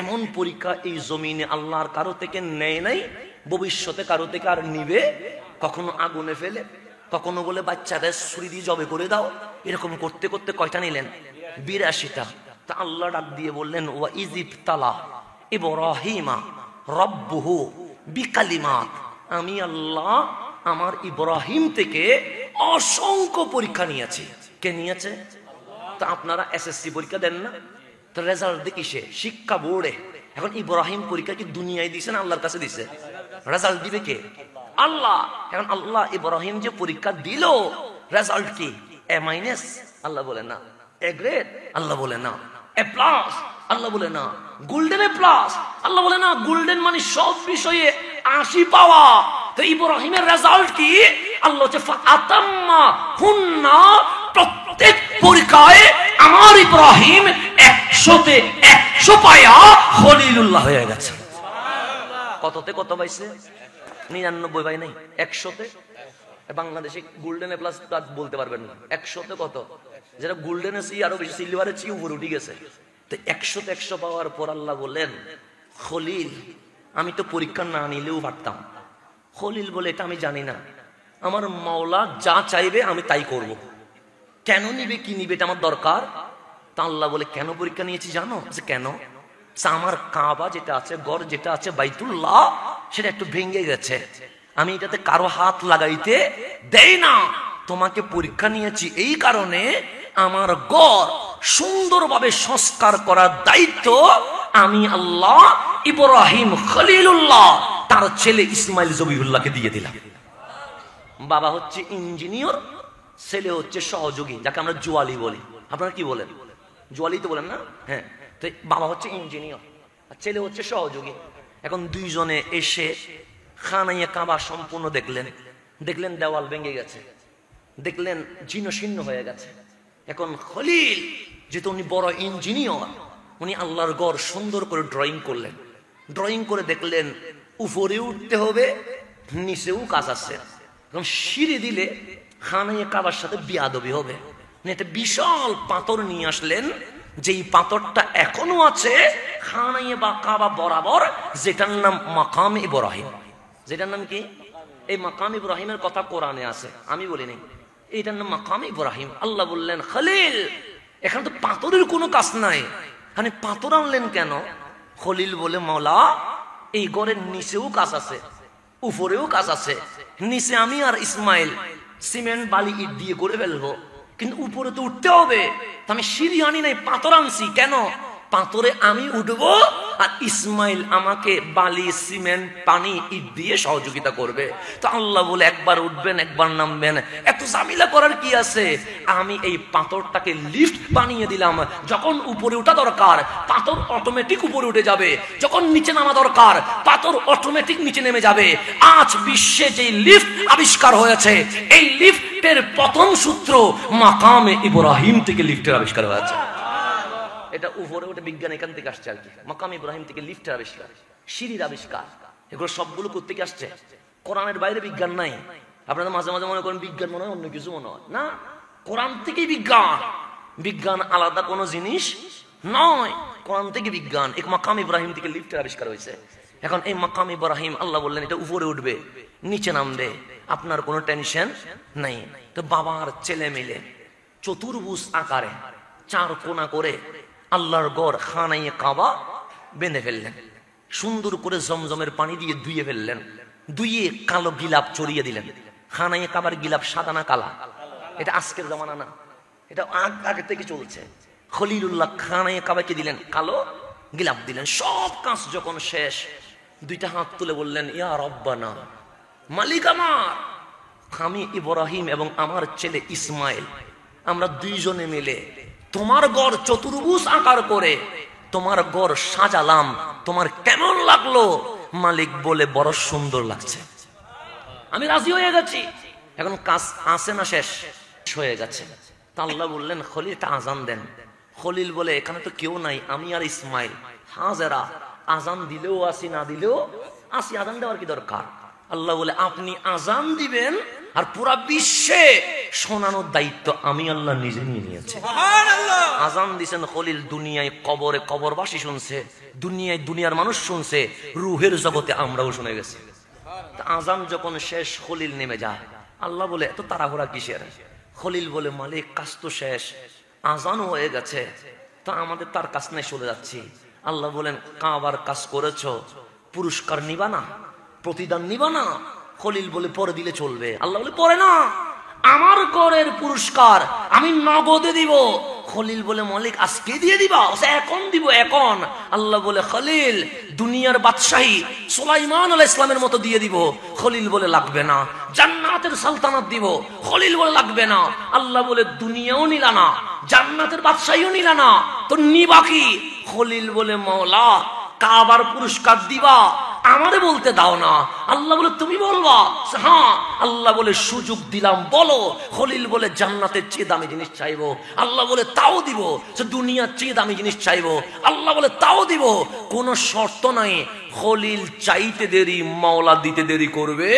এমন পরীক্ষা এই জমিনে আল্লাহর কারো থেকে নেয় নাই, ভবিষ্যতে কারো থেকে আর নিবে। কখনো আগুনে ফেলে, কখনো বলে বাচ্চাদের ছুরি দিয়ে জবে করে দাও। এরকম করতে করতে কয়টা নিলেন? 82টা। তা আল্লাহ ডাক দিয়ে বললেন, ওয়া ইজিবতালা ইব্রাহিমা রব্বুহু বিকালিমাত। আমি আল্লাহ আমার ইব্রাহিম থেকে অসংখ্য পরীক্ষা নিয়েছি। কে নিয়েছে? তা আপনারা এসএসসি পরীক্ষা দেন না, তো রেজাল্ট দেখিসে শিক্ষা বোর্ডে। এখন ইব্রাহিম পরীক্ষা কি দুনিয়ায় দিছে না আল্লাহর কাছে দিছে? রেজাল্ট দিবে কে? আল্লাহ। এখন আল্লাহ ইব্রাহিম যে পরীক্ষা দিল, রেজাল্ট কি? এ মাইনাস? আল্লাহ বলে না। A grade? আল্লাহ বলে না। এ প্লাস? আল্লাহ বলে না। Golden A plus? আল্লাহ বলে না। গোল্ডেন মানে সব বিষয়ে 80 পাওয়া। তো ইব্রাহিমের রেজাল্ট কি? আল্লাহ হচ্ছে ফাতাম্মা হুন্না, প্রত্যেক পরীক্ষায় আমার ইব্রাহিম 100তে 100 পায়া খলিলুল্লাহ হয়ে গেছে। কততে কত পাইছে? 99 পাই নাই, 100তে। বাংলাদেশে গোল্ডেন এ প্লাস বলতে পারবেন না। 100তে কত? যেটা গোল্ডেন এ আরো বেশি, সিলভারের চেয়ে উপরে উঠে গেছে। তো 100তে 100 পাওয়ার পর আল্লাহ বললেন, খলিল আমি তো পরীক্ষা না নিলেও পারতাম। খলিল বলে, এটা আমি জানি না, আমার মাওলা যা চাইবে আমি তাই করব। কেন নিবে, কি নিবে, এটা আমার দরকার। তা আল্লাহ বলে, কেন পরীক্ষা নিয়েছি জানো? যে কেন? আমার কাবা যেটা আছে, গড় যেটা আছে বাইতুল্লাহ, সেটা একটু ভেঙে গেছে। আমি এটাতে কারো হাত লাগাইতে দেই না। তোমাকে পরীক্ষা নিয়েছি এই কারণে, আমার গড় সুন্দরভাবে সংস্কার করার দায়িত্ব আমি আল্লাহ ইব্রাহিম খলিলুল্লাহ তার ছেলে ইসমাইল জবিহুল্লাহকে দিয়ে দিলাম। বাবা হচ্ছে ইঞ্জিনিয়ার, ছেলে হচ্ছে সহযোগী, যাকে আমরা জুয়ালি বলি। আপনারা কি বলেন? জুয়ালি তো বলেন না? হ্যাঁ। তো বাবা হচ্ছে ইঞ্জিনিয়ার আর ছেলে হচ্ছে সহযোগী। এখন দুইজনে এসে খানাইয়ে কাবা সম্পূর্ণ দেখলেন। দেখলেন দেওয়াল ভেঙে গেছে, দেখলেন জীর্ণশীর্ণ হয়ে গেছে। এখন খলিল যেহেতু উনি বড় ইঞ্জিনিয়ার, উনি আল্লাহর ঘর সুন্দর করে ড্রয়িং করলেন। ড্রয়িং করে দেখলেন উপরে উঠতে হবে, নিচেও কাজ আছে। এখন সিঁড়ি দিলে খানাইয়ে কাবার সাথে বিয়াদবি হবে। একটা বিশাল পাথর নিয়ে আসলেন, যেই পাথরটা এখনো আছে খানাইয়ে বা কাবা বরাবর, যেটার নাম মাকাম ইব্রাহিম। যেটার নাম কি? এই মাকাম ইব্রাহিমের কথা কোরআনে আছে, আমি বলি নাই। এইটার নাম মাকাম ইব্রাহিম। আল্লাহ বললেন, খলিল এখানে তো পাথরের কোনো কাজ নাই, এখানে পাথর আনলেন কেন? খলিল বলে, মাওলা এই ঘরের নিচেও কাজ আছে, উপরেও কাজ আছে। নিচে আমি আর ইসমাইল সিমেন্ট বালি ইট দিয়ে করে ফেলবো, কিন্তু উপরে তো উঠতে হবে। আমি সিঁড়ি আনি নাই, পাথর আনছি। কেন? পাথরে আমি উঠবো আর ইসমাইল আমাকে বালি সিমেন্ট পানি ইট দিয়ে সহযোগিতা করবে। তো আল্লাহ বলে, একবার উঠবেন একবার নামবেন, এত ঝামেলা করার কি আছে? আমি এই পাথরটাকে লিফট বানিয়ে দিলাম। যখন উপরে ওঠা দরকার পাথর অটোমেটিক উপরে উঠে যাবে, যখন নিচে নামা দরকার পাথর অটোমেটিক নিচে নেমে যাবে। আজ বিশ্বে যে লিফট আবিষ্কার হয়েছে, এই লিফটের প্রথম সূত্র মাকামে ইব্রাহিম থেকে লিফটের আবিষ্কার হয়েছে। এটা উপরে ওঠে বিজ্ঞান এখান থেকে আসছে আর কি। মাকাম ইব্রাহিম থেকে লিফটের আবিষ্কার, সিঁড়ির আবিষ্কার, এগুলো সবগুলো কোত্থেকে আসছে? কোরআনের বাইরে বিজ্ঞান নাই। আপনারা মাঝে মাঝে মনে করেন বিজ্ঞান মনে হয় অন্য কিছু মনে হয় না, কোরআন থেকেই বিজ্ঞান। বিজ্ঞান আলাদা কোনো জিনিস নয়, কোরআন থেকে বিজ্ঞান। এক মাকাম ইব্রাহিম থেকে লিফটের আবিষ্কার হয়েছে। এখন এই মাকাম ইব্রাহিম আল্লাহ বললেন এটা উপরে উঠবে, নিচে নামবে, আপনার কোনো টেনশন নাই। তো বাবার ছেলে মিলে চতুর্ভুজ আকারে 4 কোণা করে আল্লাহর ঘর খানাইয়ে কাবা বেঁধে ফেললেন। সুন্দর করে জমজমের পানি দিয়ে ধুয়ে ফেললেন, ধুয়ে কালো গিলাপ চড়িয়ে দিলেন। খানাইয়ে কাবার গিলাপ সাদা না কালা? এটা আজকের জামানা না, এটা আগে থেকে চলছে। খলিলুল্লাহ খানাইয়ে কাবাকে দিলেন কালো গিলাপ দিলেন। সব কাজ যখন শেষ, 2টা হাত তুলে বললেন, ইয়া রব্বানা, মালিক আমার, আমি ইব্রাহিম এবং আমার ছেলে ইসমাইল আমরা 2 জনে মিলে তোমার ঘর চতুর্ভুজ আকার করে তোমার ঘর সাজালাম, তোমার কেমন লাগলো? মালিক বলে বড় সুন্দর লাগছে, আমি রাজি হয়ে গেছি। এখন কাজ আছে না শেষ হয়ে গেছে। তা আল্লাহ বললেন খলিল একটা আজান দেন। খলিল বলে এখানে তো কেউ নাই, আমি আর ইসমাইল, হাজেরা, আজান দিলেও আসি না দিলেও আসি, আজান দেওয়ার কি দরকার? আল্লাহ বলে আপনি আজান দিবেন আর পুরা বিশ্বে শোনানোর দায়িত্ব আমি আল্লাহ নিজে নিয়ে নিয়েছি। আজান দিছেন খলিল, দুনিয়ায় কবরে কবরবাসী শুনছে, দুনিয়ায় দুনিয়ার মানুষ শুনছে, রুহের জগতে আমরাও শুনে গেছি। আজান যখন শেষ খলিল নেমে যায়। আল্লাহ বলে এত তাড়াহুড়া কিসের? খলিল বলে মালিক কাজ তো শেষ, আজানও হয়ে গেছে, তা আমাদের তার কাজ নাই, চলে যাচ্ছি। আল্লাহ বলেন কাবার কাজ করেছো, পুরস্কার নিবা না, প্রতিদান নিবা না? খলিল বলে পরে দিলে চলবে। আল্লাহ বলে পরে না, আমার করের পুরস্কার আমি নগদে দিব। খলিল বলে মালিক আজকে দিয়ে দিবা? এখন দিব, এখন। আল্লাহ বলে খলিল দুনিয়ার বাদশাহী সুলাইমান আলাইহিস সালামের মতো দিয়ে দিব। খলিল বলে লাগবে না। জান্নাতের সালতানাত দিব। খলিল বলে লাগবে না। আল্লাহ বলে দুনিয়াও নিলা না, জান্নাতের বাদশাহীও নিলা না, তো নিবা কি? খলিল বলে মাওলা কাবার পুরস্কার দিবা, আমারে বলতে দাও না। আল্লাহ বলে তুমি বলবা? হ্যাঁ। আল্লাহ বলে সুযোগ দিলাম, বলো। খলিল বলে জান্নাতের চেয়ে দামি জিনিস চাইবো। আল্লাহ বলে তাও দিব। দুনিয়ার চেয়ে দামি জিনিস চাইবো। আল্লাহ বলে তাও দিব, কোন শর্ত নাই। খলিল চাইতে দেরি, মাওলা দিতে দেরি করবে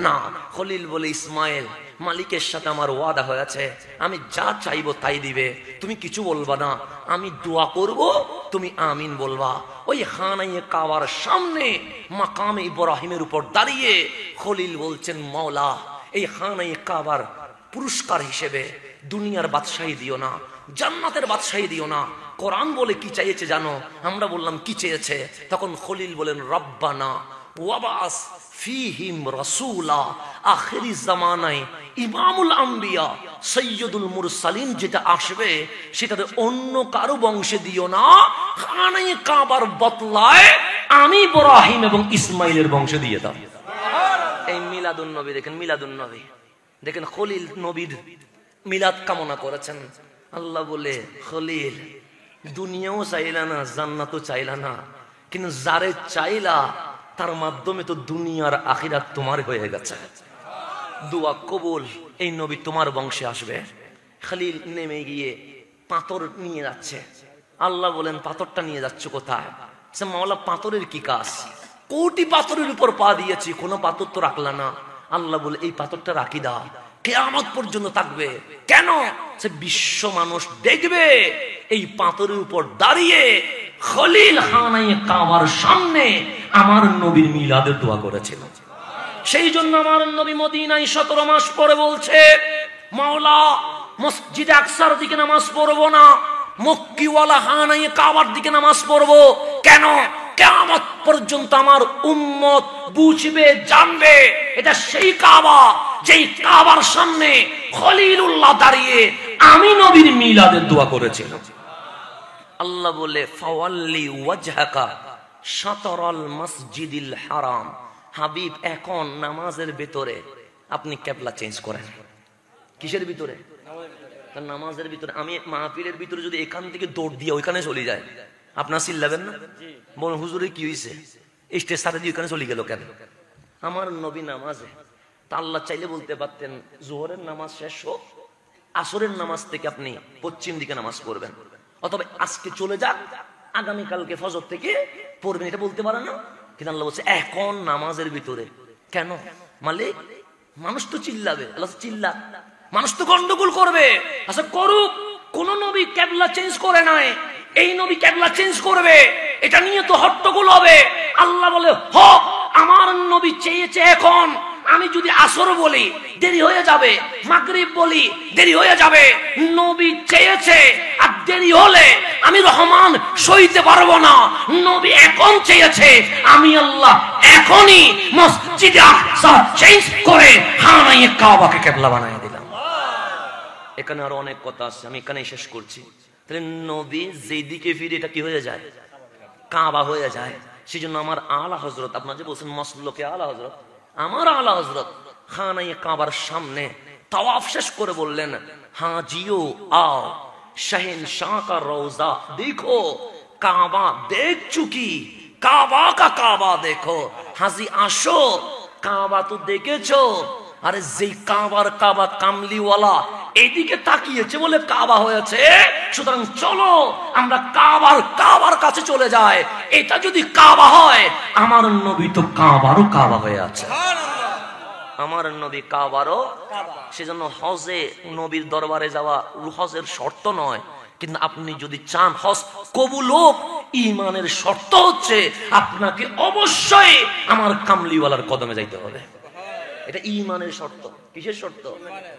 না। খলিল বলে ইসমাইল মালিকের সাথে আমার ওয়াদা হয়েছে, আমি যা চাইবো তাই দিবে, তুমি কিছু বলবা না, আমি দোয়া করব, তুমি আমিন বলবা। ওই খানায়ে কাবার সামনে মাকামে ইব্রাহিমের উপর দাঁড়িয়ে খলিল বলছেন মাওলা এই খানায়ে কাবার পুরস্কার হিসেবে দুনিয়ার বাদশাহী দিও না, জান্নাতের বাদশাহী দিও না। কোরআন বলে কি চাইছে জানো? আমরা বললাম কি চেয়েছে? তখন খলিল বলেন রব্বানা ওয়াবাস ফিহিম রাসূলা, আখিরি জামানায় ইমামুল আম্বিয়া সৈয়দুল মুরসালিন যেটা আসবে সেটাতে অন্য কারো বংশে দিও না, খানায়ে কাবার বদলায় আমি ইব্রাহিম এবং ইসমাইলের বংশে দিয়ে দাও। এই মিলাদুন নবী দেখেন, মিলাদুন নবী দেখেন, খলিল নবীর মিলাদ কামনা করেছেন। আল্লাহ বলে খলিল দুনিয়াও চাইলা না, জান্নাতও চাইলা না, কিন্তু যারে চাইলা তার মাধ্যমে তো দুনিয়ার আখিরাত তোমার হয়ে গেছে। দোয়া কবুল, এই নবী তোমার বংশে আসবে। খলিল নেমে গিয়ে পাথর নিয়ে যাচ্ছে। আল্লাহ বলেন পাথরটা নিয়ে যাচ্ছ কোথায়? মাওলা পাথরের কি কাজ? কোটি পাথরের উপর পা দিয়েছি, কোনো পাথর তো রাখলা না। আল্লাহ বলে এই পাথরটা রাখি দাও, কিয়ামত পর্যন্ত থাকবে। কেন? সে বিশ্ব মানুষ দেখবে এই পাথরের উপর দাঁড়িয়ে খলিল খানায়ে কাবার সামনে আমার নবীর মিলাদের দোয়া করেছিল। সেই জন্য আমার নবী মদিনায় 17 মাস পরে বলছে মাওলা মসজিদে আকসার দিকে নামাজ পড়বো না, মক্কিওয়ালা খানায়ে কাবার দিকে নামাজ পড়বো। কেন? কিয়ামত পর্যন্ত আমার উম্মত বুঝবে, জানবে এটা সেই কাবা যেই কাবার সামনে খলিলুল্লাহ দাঁড়িয়ে আমি নবীর মিলাদের দোয়া করেছিলাম। আল্লাহ বলে ফাওয়াল্লি ওয়াজহাকা শাতরাল মসজিদিল হারাম। হাবিব এখন নামাজের ভিতরে আপনি কিবলা চেঞ্জ করেন। কিসের ভিতরে? নামাজের ভিতরে। আমি মাহফিলের ভিতরে যদি এখান থেকে দৌড় দিয়ে ওইখানে চলে যায়, আপনার চিল্লাবেন না? বলেন হুজুরে কি হয়েছে, স্টেজ সাথে দিয়ে ওইখানে চলে গেল কেন? আমার নবী নামাজে, তা আল্লাহ চাইলে বলতে পারতেন জোহরের নামাজ শেষ হোক, আসরের নামাজ থেকে আপনি পশ্চিম দিকে নামাজ পড়বেন, অথবা আজকে চলে যাক, আগামীকালকে ফজর থেকে পড়বেন, এটা বলতে পারে না? কিন্তু আল্লাহ বলছে এখন নামাজের ভিতরে। কেন? মালিক মানুষ তো চিল্লাবে, আল্লাহ চিল্লা, মানুষ তো গন্ডগোল করবে। আচ্ছা করুক, কোন নবী কিবলা চেঞ্জ করে নাই, এই নবী কিবলা চেঞ্জ করবে, এটা নিয়ে তো হট্টগোল হবে। আল্লাহ বলে হোক, আমার নবী চেয়েছে এখন, আমি যদি আসর বলি দেরি হয়ে যাবে, মাগরিব বলি দেরি হয়ে যাবে। নবী চেয়েছে, আর দেরি হলে আমি রহমান সইতে পারবো না। নবী এখন চেয়েছে, আমি আল্লাহ এখনই মসজিদে আকসা চেঞ্জ করে খানায়ে কাবাকে কিবলা বানায় দিলাম। এখানে আরো অনেক কথা আছে, আমি এখানেই শেষ করছি। তাহলে নবী যেদিকে ফিরে এটা কি হয়ে যায়? কাবা হয়ে যায়। সেই জন্য আমার আলা হযরত, আপনারা যে বলছেন মসলকে আলা হযরত, আমার আলা হযরত খানায়ে কাবার সামনে তাওয়াফ শেষ করে বললেন হাজিও আও শাহিনশাহ কা রওজা দেখো, কাবা দেখছু কি? কাবা কা কাবা দেখো। হাজি আসো, কাবা তো দেখেছো। আরে যেই কাবার কাবা কামলিওয়ালা এদিকে তাকিয়েছে বলে কাবা হয়েছে, সুতরাং চলো আমরা কাবার কাছে চলে যাই। এটা যদি কাবা হয়, আমার নবী তো কাবারও কাবা হয়ে আছে। আমার নবী কাবারও। সেজন্য হজে নবীর দরবারে যাওয়া হজের শর্ত নয়, কিন্তু আপনি যদি চান হজ কবুল হোক, ইমানের শর্ত হচ্ছে আপনাকে অবশ্যই আমার কামলিওয়ালার কদমে যাইতে হবে। এটা ইমানের শর্ত। কিসের শর্ত?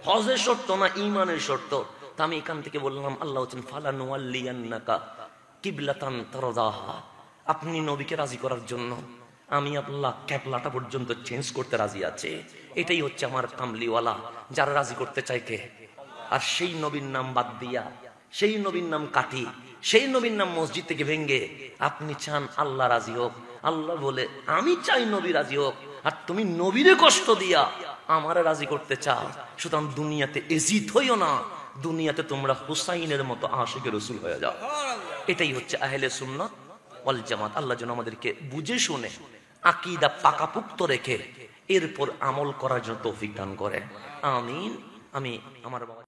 হজের শর্ত না, ইমানের শর্ত। তা আমি এখান থেকে বললাম আল্লাহ ফালানুয়াল্লিয়ান্নাকা কিবলাতান তারদাহা, আপনি নবীকে রাজি করার জন্য আমি আল্লাহ ক্যাবলাটা পর্যন্ত চেঞ্জ করতে রাজি আছে। এটাই হচ্ছে আমার কামলিওয়ালা, যারা রাজি করতে চায় কে? আর সেই নবীর নাম বাদ দিয়া, সেই নবীর নাম কাটি, সেই নবীর নাম মসজিদ থেকে ভেঙ্গে আপনি চান আল্লাহ রাজি হোক। আল্লাহ বলে আমি চাই নবী রাজি হোক, আর তুমি নবীরে কষ্ট দিয়া আমারে রাজি করতে চাও। সুতরাং দুনিয়াতে এজিদ হইও না, দুনিয়াতে তোমরা হুসাইনের মতো আশিকে রসুল হয়ে যাও। এটাই হচ্ছে আহলে সুন্নাত ওয়াল জামাত। আল্লাহ যেন আমাদেরকে বুঝে শুনে আকীদা পাকাপুক্ত রেখে এরপর আমল করার জন্য তৌফিক দান করে। আমিন। আমি আমার বাবা